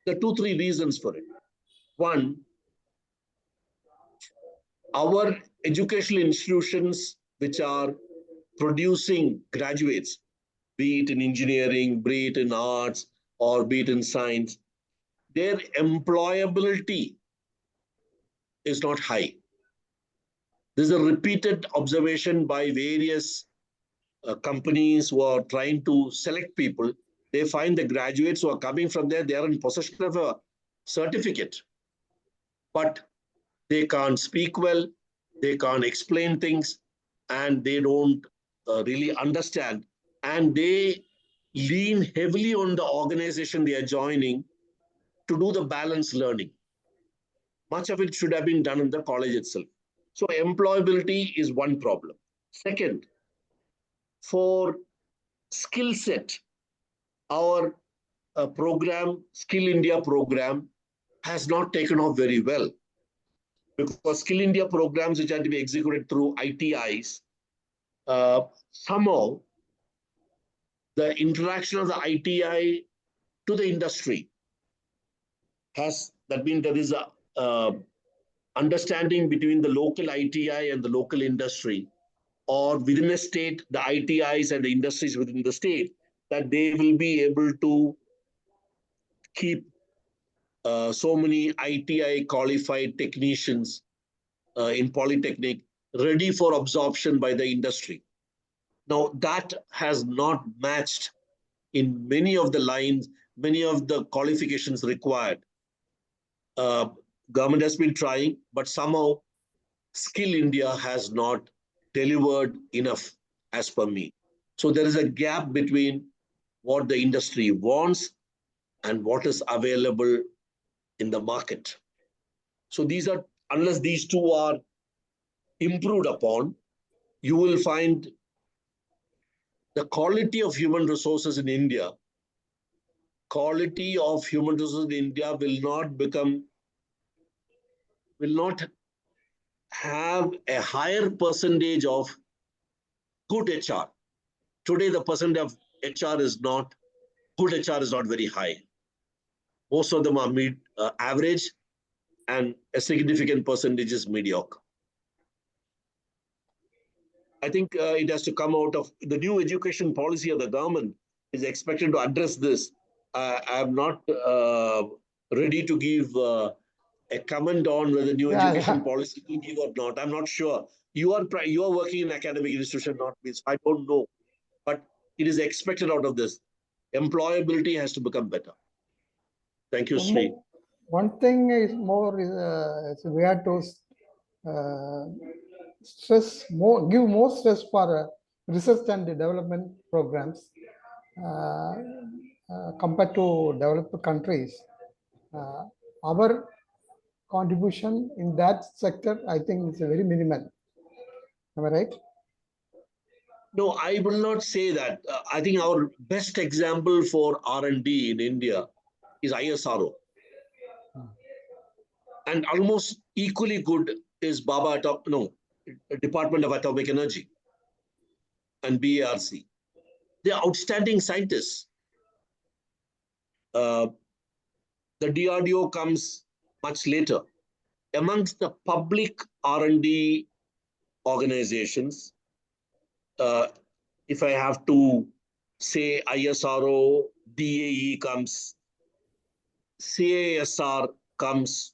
There are 2-3 reasons for it. One, our educational institutions which are producing graduates, be it in engineering, be it in arts, or be it in science, their employability is not high. This is a repeated observation by various companies who are trying to select people. They find the graduates who are coming from there, they are in possession of a certificate, but they can't speak well, they can't explain things, and they don't really understand. And they lean heavily on the organization they are joining to do the balanced learning. Much of it should have been done in the college itself. So employability is one problem. Second, for skill set, our program, Skill India program, has not taken off very well. Because Skill India programs which are to be executed through ITIs, somehow the interaction of the ITI to the industry has, that means there is a understanding between the local ITI and the local industry, or within a state, the ITIs and the industries within the state, that they will be able to keep so many ITI qualified technicians in Polytechnic ready for absorption by the industry. Now, that has not matched in many of the lines, many of the qualifications required. Government has been trying, but somehow Skill India has not delivered enough as per me. So there is a gap between what the industry wants and what is available in the market. So these are, unless these two are improved upon, you will find the quality of human resources in India, will not have a higher percentage of good HR. Today, the percentage of HR is not, good HR is not very high. Most of them are average, and a significant percentage is mediocre. I think it has to come out of the new education policy of the government is expected to address this. I am not ready to give a comment on whether new education policy will give or not. I'm not sure. You are working in academic institution, not me. So I don't know, but it is expected out of this. Employability has to become better. Thank you, Sri. One thing is more is we have to stress more, give more stress for research and development programs compared to developed countries. Our contribution in that sector, I think, is very minimal. Am I right? No, I will not say that. I think our best example for R&D in India is ISRO. And almost equally good is Department of Atomic Energy and BARC. They are outstanding scientists. The DRDO comes much later. Amongst the public R&D organizations, if I have to say ISRO, DAE comes, CASR comes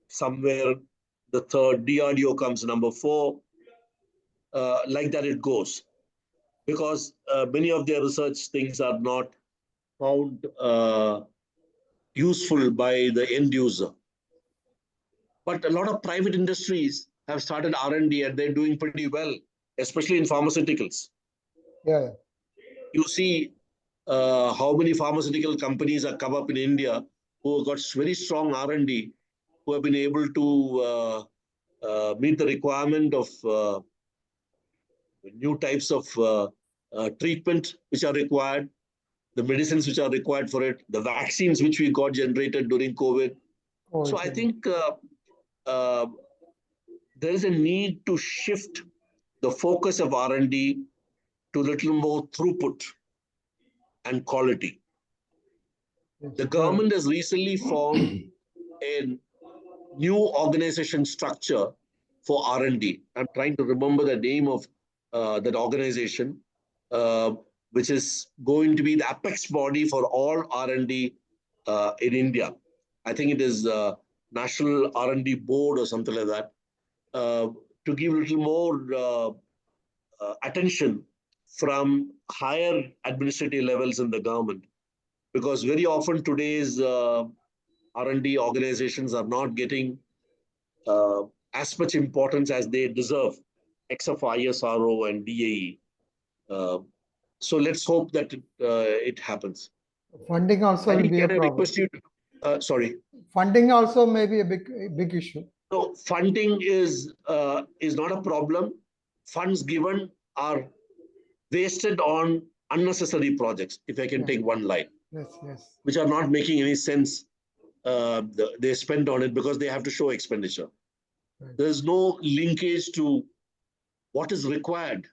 somewhere the third, DRDO comes number 4, like that it goes. Because many of their research things are not found useful by the end user. But a lot of private industries have started R&D and they're doing pretty well, especially in pharmaceuticals. Yeah. You see how many pharmaceutical companies have come up in India who have got very strong R&D, who have been able to meet the requirement of new types of treatment which are required, the medicines which are required for it, the vaccines which we got generated during COVID. So I think there is a need to shift the focus of R&D to a little more throughput and quality. The government has recently formed a new organization structure for R&D. I'm trying to remember the name of that organization, which is going to be the apex body for all R&D in India. I think it is National R&D Board or something like that, to give a little more attention from higher administrative levels in the government. Because very often today's R&D organizations are not getting as much importance as they deserve, except for ISRO and DAE. So let's hope that it happens. Funding also will be a problem. Request you to, sorry. Funding also may be a big issue. No, funding is not a problem. Funds given are wasted on unnecessary projects, if I can take one line. Yes. Which are not making any sense. They spend on it because they have to show expenditure. Right. There's no linkage to what is required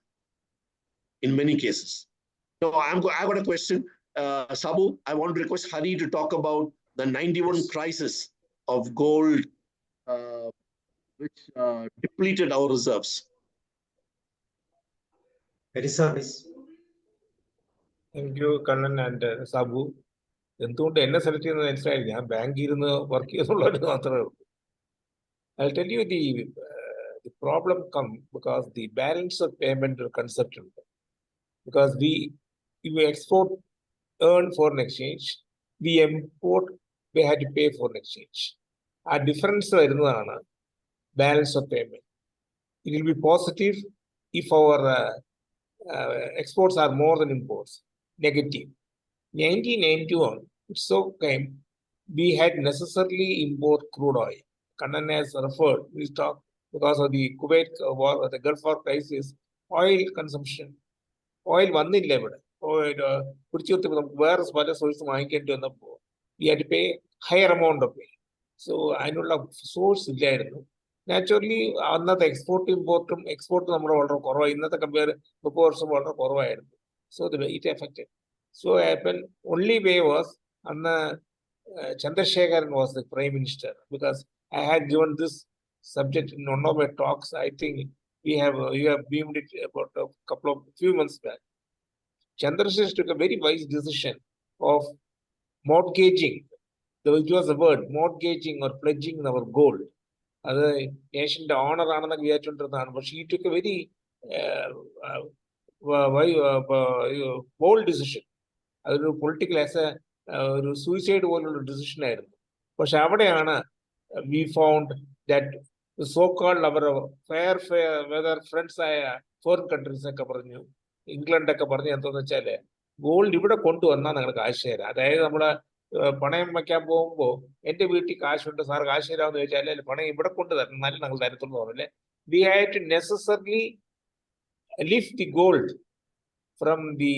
in many cases. So I got a question. Sabu, I want to request Hari to talk about the 91 crisis of gold, which depleted our reserves. Very service. Thank you, Kannan and Sabu. എന്തുകൊണ്ട് എന്നെ select ചെയ്യുന്നത് മനസ്സിലായില്ല. ഞാൻ ബാങ്കിൽ ഇരുന്ന് work ചെയ്യുന്നുള്ളത് മാത്രമേ ഉള്ളൂ. I'll tell you the problem come because the balance of payment concept. Because we export, earn foreign exchange, we import, we had to pay foreign exchange. Our difference is balance of payment. It will be positive if our exports are more than imports. Negative. 1991, so came, we had necessarily import crude oil. Kannan has referred, we talked because of the Kuwait war, the Gulf War crisis, oil consumption oil വന്നില്ല ഇവിടെ. Oil പിടിച്ചു നിർത്തിയപ്പോൾ നമുക്ക് വേറെ പല source വാങ്ങിക്കേണ്ടി വന്നപ്പോൾ we had to pay higher amount of pay. So അതിനുള്ള source ഇല്ലായിരുന്നു. നാച്ചുറലി അന്നത്തെ എക്സ്പോർട്ട് നമ്മുടെ വളരെ കുറവായി. ഇന്നത്തെ കമ്പയർ 30 വർഷം വളരെ കുറവായിരുന്നു. So it affected. So happen only way was അന്ന് Chandrasekharan was the Prime Minister, because I had given this subject in one of my talks. I think you have beamed it about few months back. Chandrasekharan took a very wise decision of mortgaging. It was the word mortgaging or pledging our gold. അത് നേഷന്റെ owner ആണെന്നൊക്കെ വിചാരിച്ചുകൊണ്ടിരുന്നതാണ്. പക്ഷെ he took a very bold decision. അതൊരു political ഒരു suicide പോലുള്ള decision ആയിരുന്നു. പക്ഷെ അവിടെയാണ് we found that so called our fair weather friends ആയ ഫോറിൻ കൺട്രീസ് ഒക്കെ പറഞ്ഞു, ഇംഗ്ലണ്ടൊക്കെ പറഞ്ഞു എന്താന്ന് വെച്ചാല് ഗോൾഡ് ഇവിടെ കൊണ്ടുവന്നാൽ നിങ്ങൾക്ക് കാശ് തരാം. അതായത് നമ്മള് പണയം വയ്ക്കാൻ പോകുമ്പോൾ എന്റെ വീട്ടിൽ കാശുണ്ട് സാർ കാശ് തരാമെന്ന് ചോദിച്ചാൽ അല്ലെങ്കിൽ പണയം ഇവിടെ കൊണ്ട് തരണം എന്നാലും ഞങ്ങൾ തരത്തുള്ളൂ പറഞ്ഞല്ലേ. We have to necessarily lift the gold from the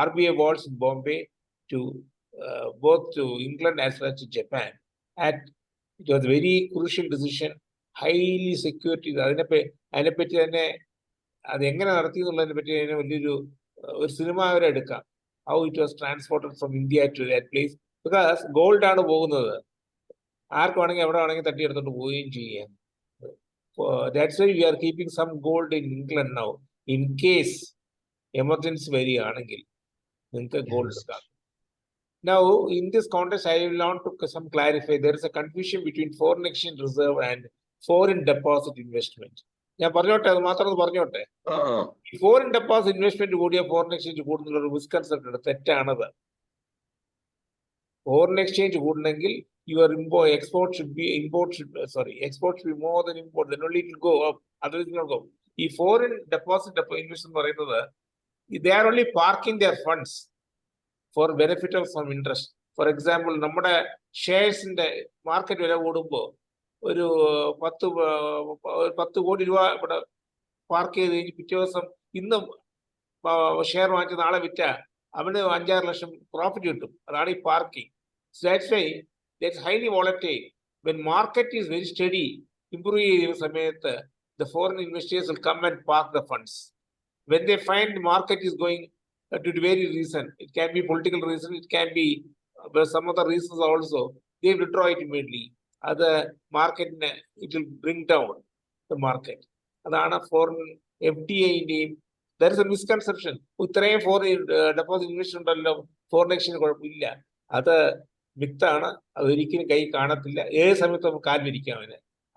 RBI vaults in Bombay to both to England as well as to Japan. It was a very crucial decision, highly secured. അതിനെപ്പറ്റി തന്നെ അത് എങ്ങനെ നടത്തി എന്നുള്ളതിനെ പറ്റി തന്നെ വലിയൊരു സിനിമ വരെ എടുക്കാം. How it was transported from India to that place, because gold ആണ് പോകുന്നത്. ആർക്ക് വേണമെങ്കിൽ എവിടെ വേണമെങ്കിൽ തട്ടിയെടുത്തോണ്ട് പോവുകയും ചെയ്യാം. That's why we are keeping some gold in England now, in case emergency വരികയാണെങ്കിൽ നിങ്ങൾക്ക് ഗോൾഡ് എടുക്കാം. Now, in this context, I will want to some clarify. There is a confusion between foreign exchange reserve and foreign deposit investment. ഞാൻ പറഞ്ഞോട്ടെ, അത് മാത്രം പറഞ്ഞോട്ടെ. Foreign deposit investment കൂടിയ foreign exchange കൂടുന്നുള്ള ഒരു മിസ്കൺസെപ്റ്റ് ഉണ്ട്. തെറ്റാണത്. ഫോറിൻ എക്സ്ചേഞ്ച് കൂടണമെങ്കിൽ your export should be more than import. Then only it will go up. Otherwise it will not go. ഈ ഫോറിൻ ഡെപ്പോസിറ്റ് ഇൻവെസ്റ്റ്മെന്റ് എന്ന് പറയുന്നത് they are only parking their funds for benefit of some interest. For example, നമ്മുടെ ഷെയർസിന്റെ market വില കൂടുമ്പോൾ ഒരു 10 കോടി രൂപ ഇവിടെ പാർക്ക് ചെയ്ത് കഴിഞ്ഞ് പിറ്റേ ദിവസം ഇന്ന് ഷെയർ വാങ്ങിച്ച് നാളെ വിറ്റ അവന് 5-6 ലക്ഷം പ്രോഫിറ്റ് കിട്ടും. അതാണ് ഈ parking. So that's why that's highly volatile. When market is very steady, improve ചെയ്യുന്ന സമയത്ത് the foreign investors will come and park the funds. When they find the market is going to very reason, it can be political reason, it can be some other reasons also, they withdraw it immediately. Other market, it will bring down the market. Adana foreign FDI name. There is a misconception. Uttarayan foreign deposit investment foreign exchange കുഴപ്പമില്ല. അത് മിത്താണ്. അതൊരിക്കലും കൈ കാണത്തില്ല. ഏത് സമയത്ത് നമുക്ക് കാലിരിക്കാം.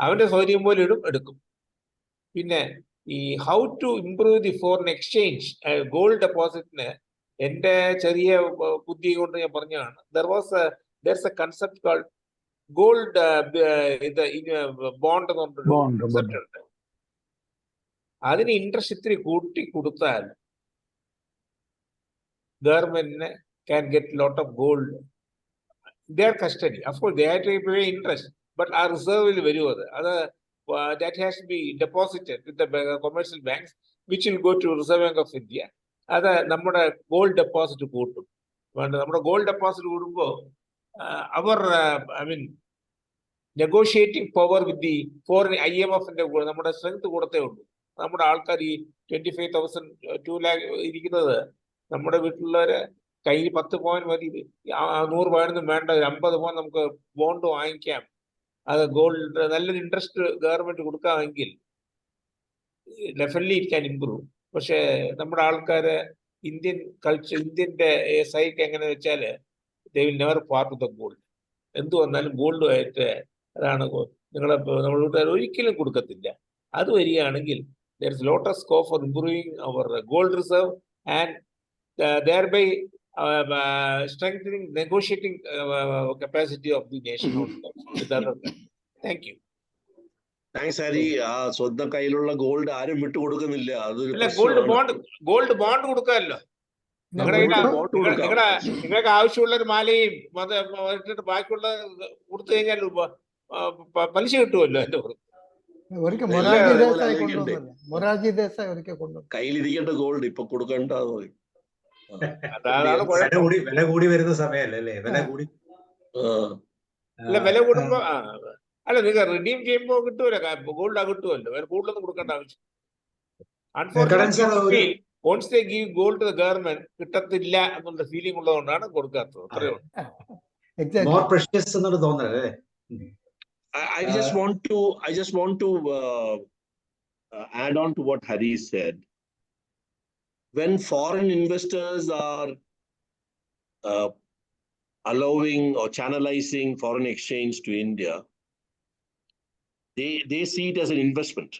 അവന്റെ സൗകര്യം പോലെ എടുക്കും. പിന്നെ ഈ how to improve the foreign exchange gold ഡെപ്പോസിറ്റിന് എന്റെ ചെറിയ ബുദ്ധി കൊണ്ട് ഞാൻ പറഞ്ഞതാണ്. there's a concept called gold bond എന്ന് പറഞ്ഞൊരു concept ഉണ്ട്. അതിന് ഇൻട്രസ്റ്റ് ഇത്തിരി കൂട്ടി കൊടുത്താൽ ഗവൺമെന്റിന് can get lot of gold their custody. Of course they have to pay interest, but our reserve will vary over other. That has to be deposited with the commercial banks, which will go to Reserve Bank of India. അത് നമ്മുടെ gold deposit കൂട്ടും. നമ്മുടെ gold deposit കൂടുമ്പോൾ അവർ negotiating power with the foreign IMFന്റെ കൂടെ നമ്മുടെ strength കൂടത്തേ ഉള്ളൂ. നമ്മുടെ ആൾക്കാർ ഈ 25,000 2 lakh ഇരിക്കുന്നത് നമ്മുടെ വീട്ടിലുള്ളവര് കയ്യിൽ 10 പോയിന്റ് മതി. 100 പോയിന്റ് വേണ്ട, 50 പോയിന്റ് നമുക്ക് ബോണ്ട് വാങ്ങിക്കാം. അത് ഗോൾഡ് നല്ലൊരു ഇൻട്രസ്റ്റ് ഗവൺമെന്റ് കൊടുക്കാമെങ്കിൽ ഡെഫിനറ്റ്ലി ഇറ്റ് ക്യാൻ ഇംപ്രൂവ്. പക്ഷെ നമ്മുടെ ആൾക്കാര് ഇന്ത്യൻ കൾച്ചർ, ഇന്ത്യന്റെ സൈക്ക് എങ്ങനെ വെച്ചാല് they will never part of the gold. എന്തു വന്നാലും ഗോൾഡുമായിട്ട് അതാണ് നമ്മളെ വീട്ടുകാർ ഒരിക്കലും കൊടുക്കത്തില്ല. അത് വരികയാണെങ്കിൽ there is lot of scope for improving our gold reserve and thereby strengthening negotiating capacity of the nation with other countries. Thank you. Thanks, Hari. സ്വന്തം കയ്യിലുള്ള ഗോൾഡ് ആരും വിട്ടു കൊടുക്കുന്നില്ല. ഗോൾഡ് ബോണ്ട് കൊടുക്കാമല്ലോ. നിങ്ങൾക്ക് ആവശ്യമുള്ള ഒരു മാലയും ബാക്കിയുള്ള കൊടുത്തു കഴിഞ്ഞാൽ പലിശ കിട്ടുമല്ലോ. എന്റെ ഒരിക്കൽ എല്ലാം മൊറാർജി അതേപോലെ ദേശായി ആലോചിക്കണ്ടേ? കൊണ്ടുവന്നല്ലേ, മൊറാർജി ദേശായി ഒരിക്കൽ കൊണ്ടുവന്നു. കയ്യിലിരിക്കേണ്ട ഗോൾഡ് ഇപ്പൊ കൊടുക്കണ്ട എന്ന് പറയും. അതാണ് കുഴപ്പം. വില കൂടി വരുന്ന സമയമല്ലേ അല്ലേ? വില കൂടി. അല്ല, വില കൂടുമ്പോ അല്ല, നിങ്ങൾ റിഡീം ചെയ്യുമ്പോ കിട്ടുമല്ലോ, ഗോൾഡ് കിട്ടുമല്ലോ, വേറെ കൂടുതലൊന്നും കൊടുക്കേണ്ട ആവശ്യം. Unfortunately once they give gold to the government, കിട്ടത്തില്ല എന്നുള്ള ഫീലിംഗ് ഉള്ളതുകൊണ്ടാണ് കൊടുക്കാത്തത്. അത്രയേ ഉള്ളൂ. More precious എന്നാണ് തോന്നുന്നത്. I just want to add on to what Hari said. When foreign investors are allowing or channelizing foreign exchange to India, they see it as an investment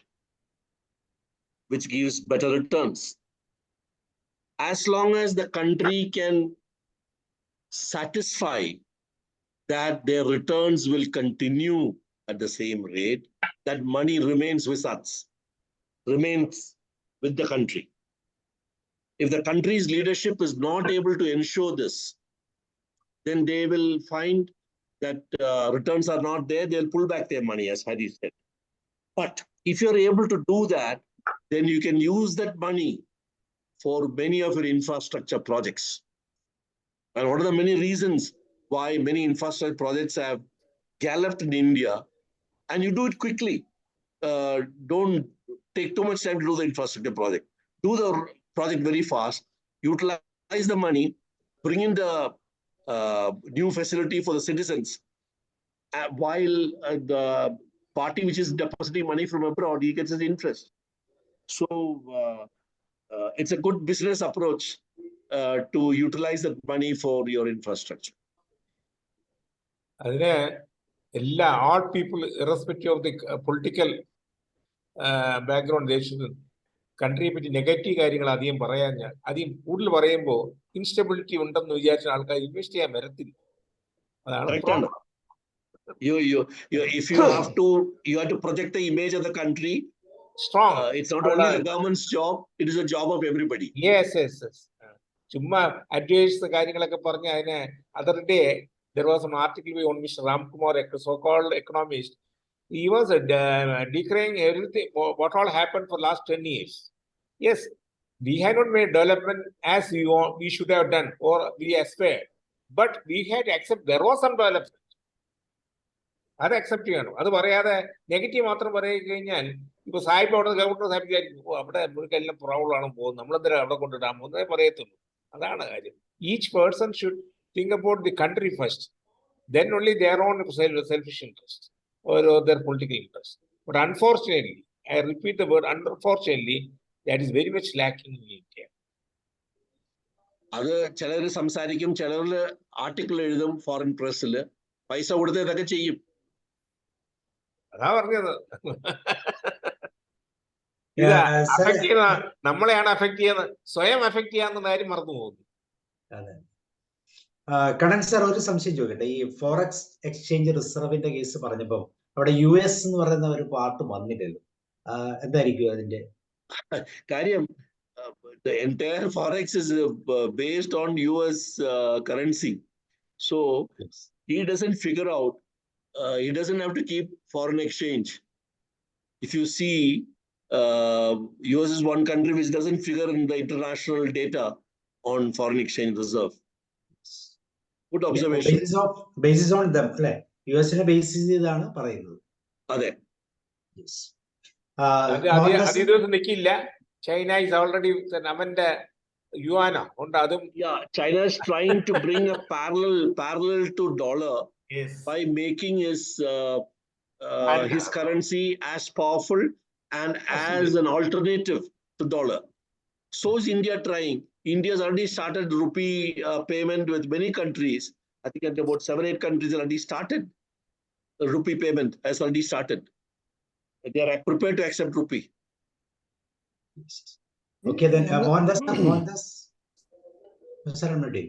which gives better returns. As long as the country can satisfy that their returns will continue at the same rate, that money remains with us, remains with the country. If the country's leadership is not able to ensure this, then they will find that returns are not there, they'll pull back their money, as Hari said. But if you're able to do that, then you can use that money for many of your infrastructure projects. And one of the many reasons why many infrastructure projects have galloped in India, and you do it quickly. Don't take too much time to do the infrastructure project. Do the project very fast, utilize the money, bring in the new facility for the citizens, while the party which is depositing money from abroad, he gets his interest. So it's a good business approach to utilize that money for your infrastructure. അതിന് എല്ലാ all people irrespective of the political background, കൺട്രിയെ പറ്റി negative കാര്യങ്ങൾ അധികം പറയാൻ, അധികം കൂടുതൽ പറയുമ്പോൾ instability ഉണ്ടെന്ന് വിചാരിച്ച ആൾക്കാർ ഇൻവെസ്റ്റ് ചെയ്യാൻ വരത്തില്ല. അതാണ് problem. If you have to project the image of the country strong. It's not only the government's job, it is a job of everybody. Yes. ചുമ്മാ അഡ്വൈസ് കാര്യങ്ങളൊക്കെ പറഞ്ഞ അതിനെ other day there was an article by Mr. Ramkumar, a so-called economist. He was decrying everything, what all happened for last 10 years. Yes, we had not made development as we should have done or we aspired, but we had to accept there was some development. അത് accept ചെയ്യണം. അത് പറയാതെ negative മാത്രം പറയുക കഴിഞ്ഞാൽ ഇപ്പൊ സാഹിബ് അവിടെ governor Sahib വിചാരിക്കും അവിടെ എല്ലാം പ്രോബ്ലമാണ് പോകുന്നത്, നമ്മളെന്തിനാ അവിടെ കൊണ്ടിടാൻ പോകുന്നതേ പറയത്തുള്ളൂ. അതാണ് കാര്യം. Each person should think about the country first, then only their own selfish interest or their political interest. But unfortunately, I repeat the word unfortunately, that is very much lacking in India. അത് ചിലർ സംസാരിക്കും, ചിലർ article എഴുതും foreign പ്രസ്സിൽ, പൈസ കൊടുത്ത് ഇതൊക്കെ ചെയ്യും. അതാ പറഞ്ഞത്. ഇത് അഫക്ട് ചെയ്യുന്ന നമ്മളെയാണ് അഫക്ട് ചെയ്യുന്നത്, സ്വയം അഫക്ട് ചെയ്യാവുന്ന കാര്യം മറന്നു പോകുന്നു. കണ്ണൻ സാർ, ഒരു സംശയം ചോദിക്കട്ടെ. ഈ ഫോറക്സ് എക്സ്ചേഞ്ച് റിസർവിന്റെ കേസ് പറഞ്ഞപ്പോൾ അവിടെ US എന്ന് പറയുന്ന ഒരു പാർട്ട് വന്നില്ലല്ലോ, എന്തായിരിക്കും അതിന്റെ കാര്യം? The entire forex is based on US currency, so he doesn't figure out. He doesn't have to keep foreign exchange. If you see, US is one country which doesn't figure in the international data on foreign exchange reserve. Good observation. Basis on them, അല്ലേ? US-നെ base ചെയ്താണ് പറയുന്നത്. അതെ. അത് ദിവസം നിൽക്കില്ല. China is already അവന്റെ യുവാനോ ഉണ്ട്, അതും China is trying to bring a parallel to dollar. Yes. By making his currency as powerful and as an alternative to dollar. So is India trying. India has already started rupee payment with many countries. I think at about 7-8 countries already started. The rupee payment has already started. They are prepared to accept rupee. Okay, then Mohandas. Sir, I'm ready.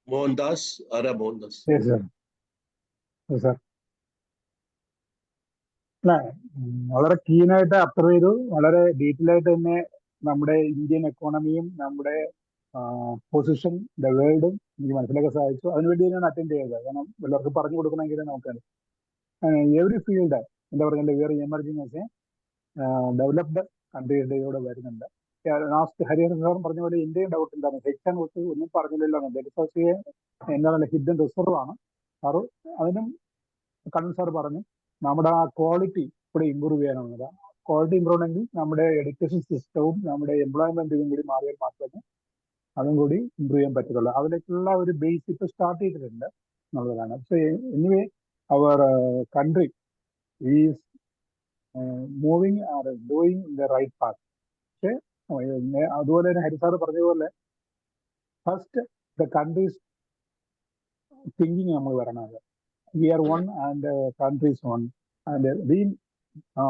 Mohandas, Ara Mohandas. Yes, sir. Yes, sir. വളരെ കീനായിട്ട് absorb ചെയ്തു. വളരെ detail ആയിട്ട് തന്നെ നമ്മുടെ Indian എക്കോണമിയും നമ്മുടെ position the വേൾഡും എനിക്ക് മനസ്സിലാക്കാൻ സാധിച്ചു. അതിനുവേണ്ടി ഞാൻ അറ്റൻഡ് ചെയ്തത്. കാരണം എല്ലാവർക്കും പറഞ്ഞു കൊടുക്കണമെങ്കിൽ നമുക്ക് എവറി ഫീൽഡ് എന്താ പറയുക വേറെ എമർജിങ് ആസ് എ ഡെവലപ്ഡ് കൺട്രീസിന്റെ കൂടെ വരുന്നുണ്ട്. ലാസ്റ്റ് ഹരിഹരൻ സാറും പറഞ്ഞ പോലെ ഇന്ത്യയും ഡൗട്ട് ഉണ്ടായിരുന്നു. സെക്ഷൻ ഒന്നും പറഞ്ഞില്ലല്ലോ. എന്താണ് ഹിഡൻ റിസർവ് ആണ് സാറ്. അതിനും കണ്ണൻ സാർ പറഞ്ഞു നമ്മുടെ ആ ക്വാളിറ്റി ഇവിടെ ഇമ്പ്രൂവ് ചെയ്യാനാണ്. ക്വാളിറ്റി ഇമ്പ്രൂവ് ആണെങ്കിൽ നമ്മുടെ എഡ്യൂക്കേഷൻ സിസ്റ്റവും നമ്മുടെ എംപ്ലോയ്മെന്റും കൂടി മാറിയാൽ മാത്രമേ അതും കൂടി ഇമ്പ്രൂവ് ചെയ്യാൻ പറ്റത്തുള്ളൂ. അതിലേക്കുള്ള ഒരു ബേസ് ഇപ്പൊ സ്റ്റാർട്ട് ചെയ്തിട്ടുണ്ട് എന്നുള്ളതാണ്. പക്ഷേ anyway our country is moving are doing the right path. പക്ഷേ അതുപോലെ തന്നെ ഹരി സാർ പറഞ്ഞതുപോലെ ഫസ്റ്റ് ദ കൺട്രീസ് തിങ്കിങ് നമ്മൾ വരണത്. We are one and country is one, and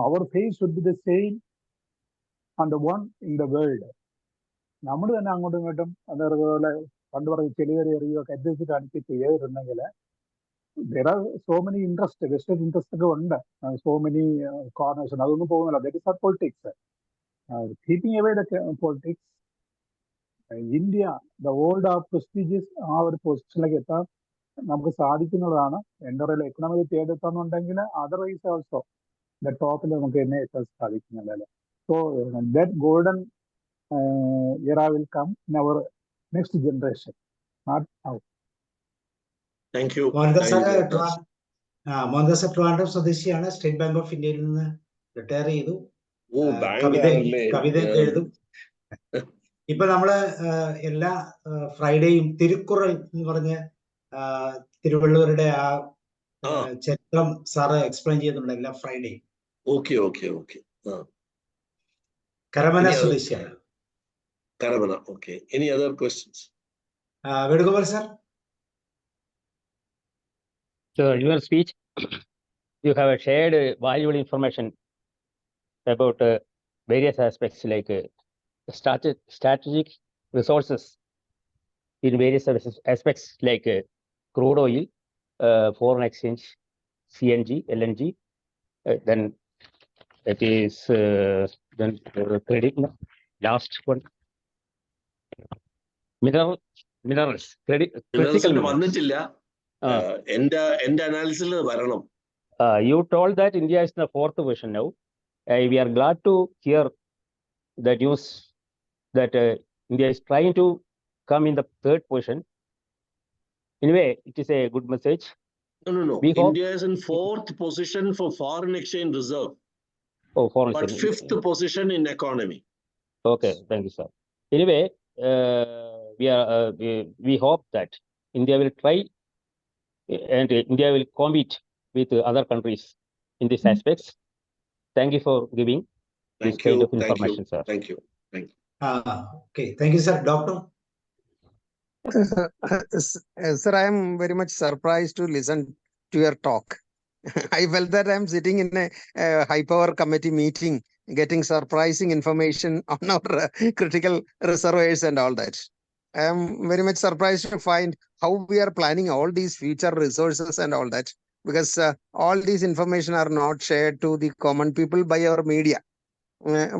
our face should be the same and the one in the world. നമ്മൾ തന്നെ അങ്ങോട്ടും ഇങ്ങോട്ടും അതേപോലെ പണ്ട് പറഞ്ഞ് ചെളിയേറി എറിയുകയൊക്കെ അഡ്ജസ്റ്റ് കാണിച്ച് ചെയ്തിട്ടുണ്ടെങ്കിൽ there are so many interest western interest ഒക്കെ ഉണ്ട്. So many corners. അതൊന്നും പോകുന്നില്ല. That is our politics. Keeping away the politics, India the old our prestigious ആ ഒരു പൊസിഷനിലേക്ക് എത്താൻ നമുക്ക് സാധിക്കുന്നതാണ്. എൻ്റെ ഒരു എക്കണോമിക് ചെയ്തെത്താന്നുണ്ടെങ്കിൽ അതർവൈസ് ഓൾസോ ദ ടോപ്പിൽ നമുക്ക് തന്നെ എത്താൻ സാധിക്കുന്നില്ല. So that golden era will come in our next generation, not now. Thank you. Mohandas Trivandrum സ്വദേശിയാണ്. സ്റ്റേറ്റ് ബാങ്ക് ഓഫ് ഇന്ത്യയിൽ നിന്ന് റിട്ടയർ ചെയ്തു. കവിതയൊക്കെ എഴുതും. ഇപ്പൊ നമ്മള് എല്ലാ ഫ്രൈഡേയും തിരുക്കുറൾ എന്ന് പറഞ്ഞ് തിരുവള്ളുവരുടെ ആ ചരിത്രം സാറ് എക്സ്പ്ലെയിൻ ചെയ്യുന്നുണ്ട് എല്ലാ ഫ്രൈഡേയും. കരമന സ്വദേശിയാണ്. Karamana, okay. Any other questions? Vedugopal sir. So your speech, you have shared valuable information about various aspects like strategic resources in various aspects like crude oil, foreign exchange, CNG, LNG, then it is then credit. Last one. Minerals, critical minerals. You told that India is in the 4th position now. We are glad to hear the news that India is trying to come in the 3rd position. Anyway, it is a good message. No. India is in 4th position for foreign exchange reserve. Oh, foreign but exchange. 5th position in economy. Okay, thank you, sir. Anyway, we hope that India will try and India will compete with other countries in these aspects. Thank you for giving this kind of information, sir. Thank you. Okay, thank you, sir. Doctor? Sir, I am very much surprised to listen to your talk. I felt that I am sitting in a high power committee meeting, getting surprising information on our critical reservoirs and all that. I am very much surprised to find how we are planning all these future resources and all that, because all these information are not shared to the common people by our media.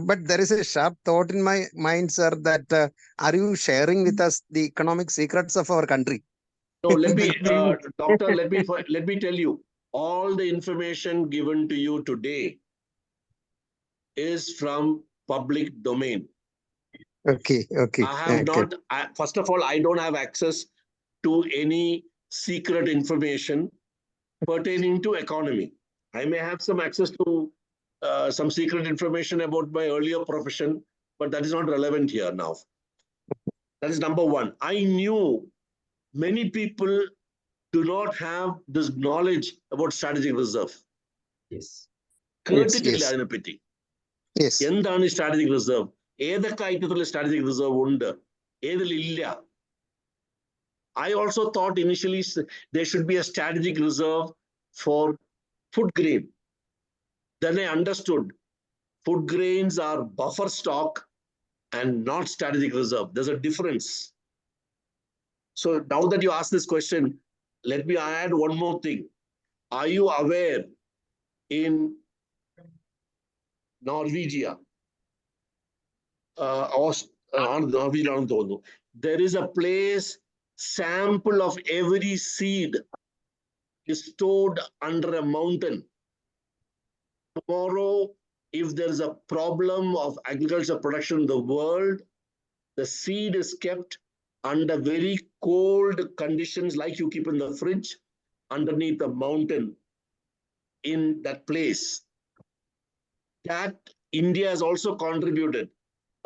But there is a sharp thought in my mind, sir, that are you sharing with us the economic secrets of our country? No, let me, doctor, let me tell you, all the information given to you today is from public domain. Okay. I have not, first of all, I don't have access to any secret information pertaining to economy. I may have some access to some secret information about my earlier profession, but that is not relevant here now. That is number one. I knew many people do not have this knowledge about strategic reserve. Yes. Yes. എന്താണ് strategic reserve? ഏതൊക്കെ ഐറ്റത്തിലുള്ള strategic reserve ഉണ്ട്, ഏതിലില്ല? I also thought initially there should be a strategic reserve for food grain. Then I understood food grains are buffer stock and not strategic reserve. There's a difference. So now that you ask this question, let me add one more thing. Are you aware in Norwegia, there is a place, sample of every seed is stored under a mountain. Tomorrow, if there is a problem of agriculture production in the world, the seed is kept under very cold conditions like you keep in the fridge underneath the mountain in that place. That India has also contributed.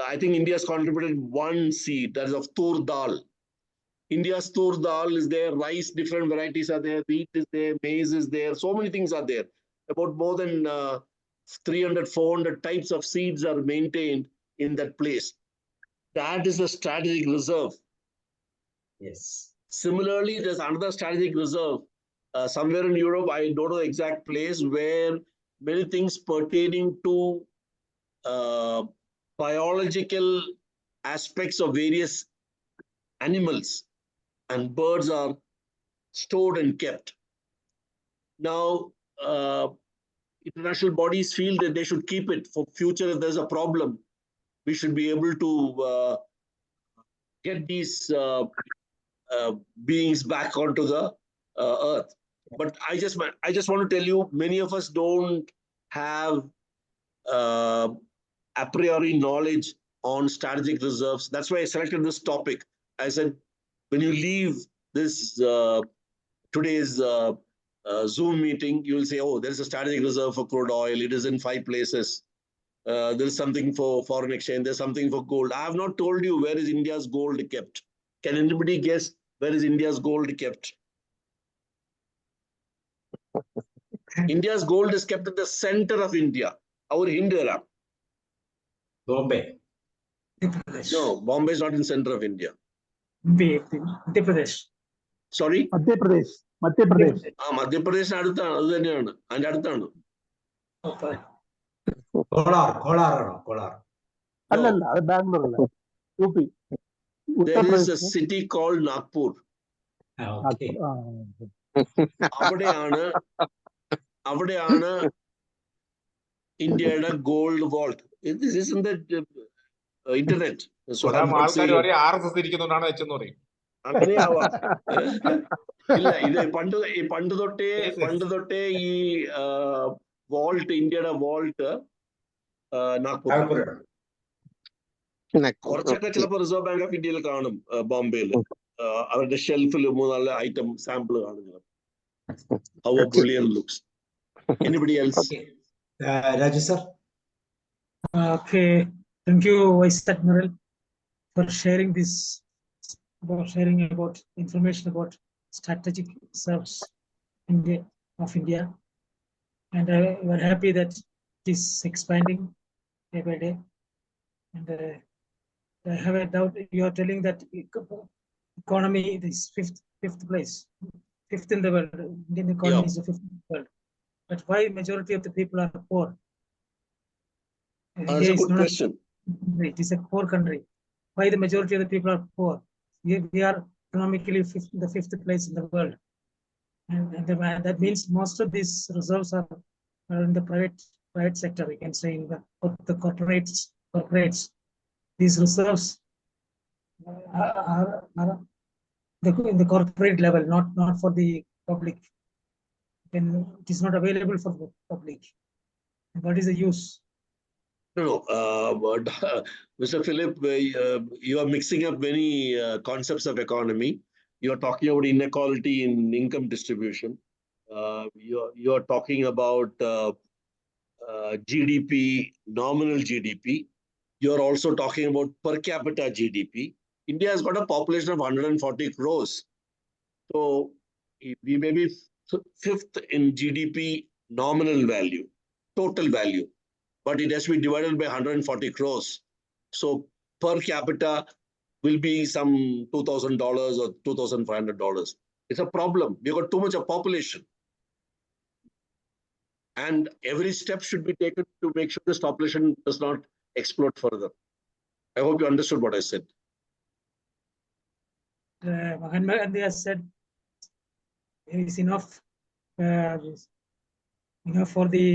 I think India has contributed one seed, that is of tur dal. India's tur dal is there, rice, different varieties are there, wheat is there, maize is there, so many things are there. About more than 300, 400 types of seeds are maintained in that place. That is a strategic reserve. Yes. Similarly, there's another strategic reserve somewhere in Europe, I don't know the exact place, where many things pertaining to biological aspects of various animals and birds are stored and kept. Now, international bodies feel that they should keep it for future. If there's a problem, we should be able to get these beings back onto the earth. But I just want to tell you, many of us don't have a priori knowledge on strategic reserves. That's why I selected this topic. I said, when you leave this today's Zoom meeting, you will say, oh, there's a strategic reserve for crude oil. It is in 5 places. There's something for foreign exchange. There's something for gold. I have not told you where is India's gold kept. Can anybody guess where is India's gold kept? India's gold is kept at the center of India, our Hindera. Bombay. No, Bombay is not in center of India. Madhya Pradesh. Sorry? Madhya Pradesh. Madhya Pradesh. Madhya Pradesh അടുത്താണ് അത് തന്നെയാണ് അതിന്റെ അടുത്താണ് Kolar. അല്ലല്ല അത് ബാംഗ്ലൂർ അല്ല UP. There is a city called Nagpur. Okay. അവിടെയാണ് ഇന്ത്യയുടെ gold vault. This is in the internet. So I'm not ആൾക്കാർ saying പറയും RSS ഇരിക്കുന്നോണ്ടാണ് വെച്ചെന്ന് പറയും. അങ്ങനെയാവാം. ഇല്ല, ഇത് പണ്ട് തൊട്ടേ ഈ വാൾട്ട്, ഇന്ത്യയുടെ വാൾട്ട് നാഗ്പൂർ. കുറച്ചൊക്കെ ചിലപ്പോൾ റിസർവ് ബാങ്ക് ഓഫ് ഇന്ത്യയിൽ കാണും ബോംബെയിൽ. അവരുടെ ഷെൽഫിൽ 3-4 ഐറ്റം സാമ്പിൾ കാണും. How a bullion looks. Anybody else? Raju sir. Okay, thank you, Vice Admiral, for sharing this, sharing about information about strategic reserves of India, and we're happy that it is expanding day by day. And I have a doubt. You are telling that economy is fifth place, fifth in the world. Indian economy is the fifth in the world. But why majority of the people are poor? That's a good question. It is a poor country. Why the majority of the people are poor? We are economically the fifth place in the world, and that means most of these reserves are in the private sector. We can say in the corporates. These reserves are in the corporate level, not for the public. Then it is not available for the public. What is the use? No, but Mr. Philip, you are mixing up many concepts of economy. You are talking about inequality in income distribution. You are talking about GDP, nominal GDP. You are also talking about per capita GDP. India has got a population of 140 crores. So we may be fifth in GDP nominal value, total value. But it has to be divided by 140 crores. So per capita will be some $2,000 or $2,500. It's a problem. We've got too much of population. And every step should be taken to make sure this population does not explode further. I hope you understood what I said. Mahatma Gandhi has said there is enough for the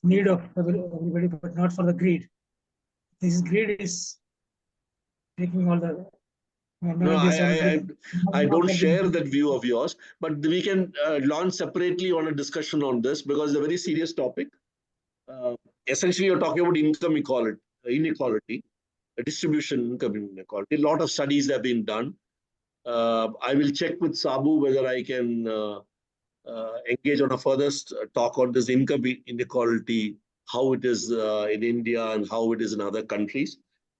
need of everybody, but not for the greed. This greed is taking all the No, It is I don't already- share that view of yours, but we can launch separately on a discussion on this because it's a very serious topic. Essentially, you're talking about income inequality, distribution income inequality. A lot of studies have been done. I will check with Sabu whether I can engage on a further talk on this income inequality, how it is in India and how it is in other countries.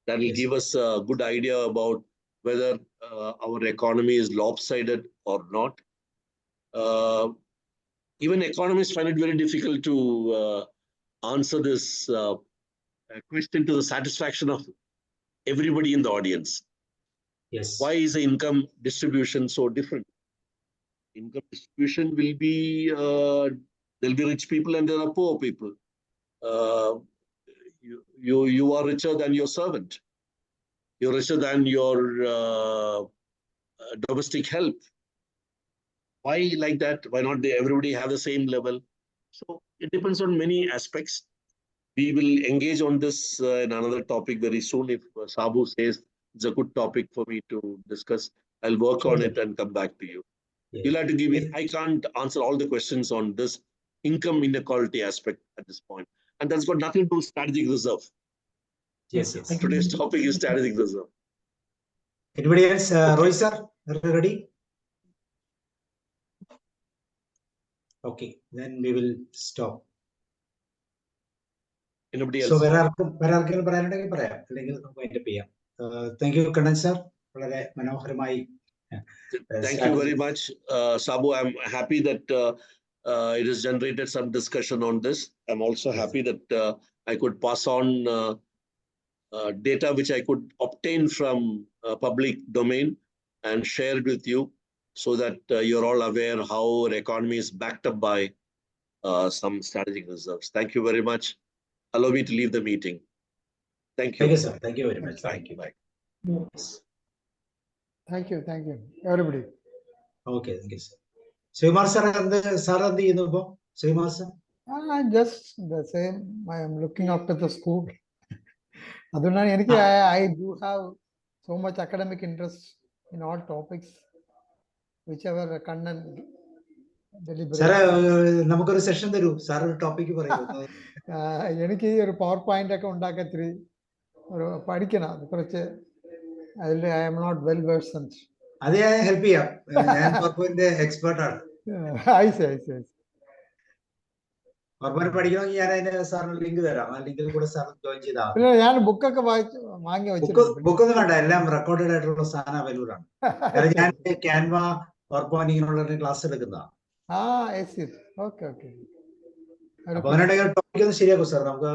That will Yes. give us a good idea about whether our economy is lopsided or not. Even economists find it very difficult to answer this question to the satisfaction of everybody in the audience. Yes. Why is the income distribution so different? Income distribution will be, there'll be rich people and there are poor people. You are richer than your servant. You're richer than your domestic help. Why like that? Why not everybody have the same level? So it depends on many aspects. We will engage on this in another topic very soon. If Sabu says it's a good topic for me to discuss, I'll work on it and come back to you. Yeah. You'll have to give me, Yes. I can't answer all the questions on this income inequality aspect at this point. And that's got nothing to do with strategic reserve. Yes. Yes. Thank you. Today's topic is strategic reserve. Anybody else? Okay. Roy sir, are you ready? Okay, then we will stop. Anybody So else? വേറെ ആർക്കെങ്കിലും പറയാനുണ്ടെങ്കിൽ പറയാം, അല്ലെങ്കിൽ നമുക്ക് wind up ചെയ്യാം. Thank you, Kannan sir. വളരെ മനോഹരമായി. Thank you very much, Sabu. I'm happy that it has generated some discussion on this. I'm also happy that I could pass on data which I could obtain from public domain and share it with you so that you're all aware how our economy is backed up by some strategic reserves. Thank you very much. Allow me to leave the meeting. Thank you. Thank you, sir. Thank you very much. Bye. Thank you. Bye. Yes. Thank you, everybody. Okay, thank you, sir. Sreekumar sir എന്ത് ചെയ്യുന്നു ഇപ്പൊ? Sreekumar sir Just the same. I am looking after the school. അതുകൊണ്ടാണ് എനിക്ക് I do have so much academic interest in all topics, whichever Kannan sir deliberates. നമുക്കൊരു session തരൂ, sir ഒരു topic പറയൂ. എനിക്ക് ഈ ഒരു പവർ പോയിന്റ് ഒക്കെ ഉണ്ടാക്കാൻ ഇത്തിരി ഒരു പഠിക്കണം, അത് കുറച്ച് അതിൽ I am not well versed. അത് ഞാൻ ഹെൽപ്പ് ചെയ്യാം. ഞാൻ പവർ പോയിന്റ് എക്സ്പേർട്ട് ആണ്. I see. പവർ പോയിന്റ് പഠിക്കണമെങ്കിൽ ഞാൻ അതിന് സാറിന് ലിങ്ക് തരാം. ആ ലിങ്കിൽ കൂടെ സാർ ജോയിൻ ചെയ്താൽ പിന്നെ ഞാൻ ബുക്കൊക്കെ വാങ്ങി വെച്ചിട്ടുണ്ട്. ബുക്കൊന്നും വേണ്ട, എല്ലാം റെക്കോർഡഡ് ആയിട്ടുള്ള സാധനം അവൈലബിൾ ആണ്. കാരണം ഞാൻ ക്യാൻവ പവർ പോയിന്റ് ഇങ്ങനെയുള്ള ക്ലാസ് എടുക്കുന്നതാണ്. ഓക്കെ. അപ്പൊ അങ്ങനെയുണ്ടെങ്കിൽ ടോപ്പിക് ഒന്ന് ശരിയാക്കും സാർ, നമുക്ക്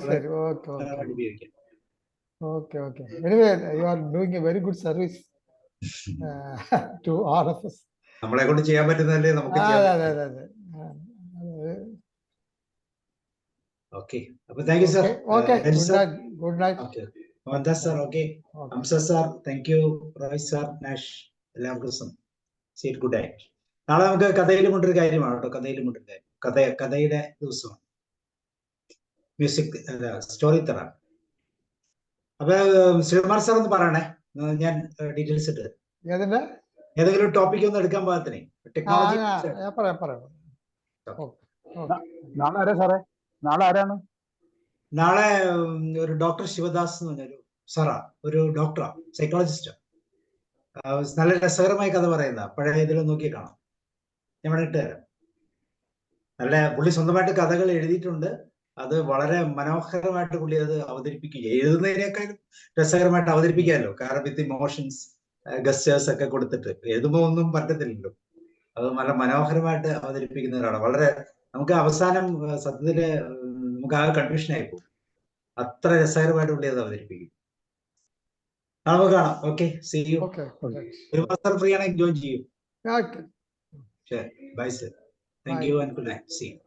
ശരി. Okay. Anyway, you are doing a very good service to all of us. നമ്മളെ കൊണ്ട് ചെയ്യാൻ പറ്റുന്നതല്ലേ നമുക്ക് ചെയ്യാൻ. അതെ. ഓക്കെ, അപ്പൊ thank you sir. Good night. Okay, Mohandas sir, okay, Hamsa sir, thank you, Roy sir, നാഷ്, എല്ലാവർക്കും സീറ്റ് ഗുഡ് നൈറ്റ്. നാളെ നമുക്ക് കഥയിലും കൊണ്ടൊരു കാര്യമാണ് കേട്ടോ, കഥയുടെ ദിവസമാണ്, മ്യൂസിക് സ്റ്റോറി തെറാപ്പി. അപ്പൊ ശ്രീകുമാർ സാർ ഒന്ന് പറയണേ, ഞാൻ ഡീറ്റെയിൽസ് ഇട്ട് ഏതെങ്കിലും ടോപ്പിക് ഒന്ന് എടുക്കാൻ പാകത്തിനെ. ടെക്നോളജി നാളെ ആരാ സാറേ? നാളെ ആരാണ്? നാളെ ഒരു ഡോക്ടർ ശിവദാസ് എന്ന് പറഞ്ഞൊരു സാറാ, ഒരു ഡോക്ടറാ, സൈക്കോളജിസ്റ്റാ. നല്ല രസകരമായ കഥ പറയുന്ന, പഴയ ഇതിലും നോക്കി കാണാം, ഞാൻ ഇവിടെ ഇട്ട് തരാം. നല്ല പുള്ളി സ്വന്തമായിട്ട് കഥകൾ എഴുതിയിട്ടുണ്ട്. അത് വളരെ മനോഹരമായിട്ട് പുള്ളി അത് അവതരിപ്പിക്കുക, എഴുതുന്നതിനേക്കാളും രസകരമായിട്ട് അവതരിപ്പിക്കാമല്ലോ. കാരണം വിത്ത് ഇമോഷൻസ്, ഗസ്റ്റേഴ്സ് ഒക്കെ കൊടുത്തിട്ട് എഴുതുമ്പോൾ ഒന്നും പറ്റത്തില്ലല്ലോ. അത് നല്ല മനോഹരമായിട്ട് അവതരിപ്പിക്കുന്ന ഒരാളാണ്. വളരെ നമുക്ക് അവസാനം സത്യത്തില് നമുക്ക് ആ കൺഫ്യൂഷൻ ആയി പോകും, അത്ര രസകരമായിട്ട് പുള്ളി അത് അവതരിപ്പിക്കും. നമുക്ക് കാണാം. Okay, see you. ഒരു മാസം ഫ്രീ ആണെങ്കിൽ ജോയിൻ ചെയ്യും. ശരി, bye sir. Thank you and good night. See U.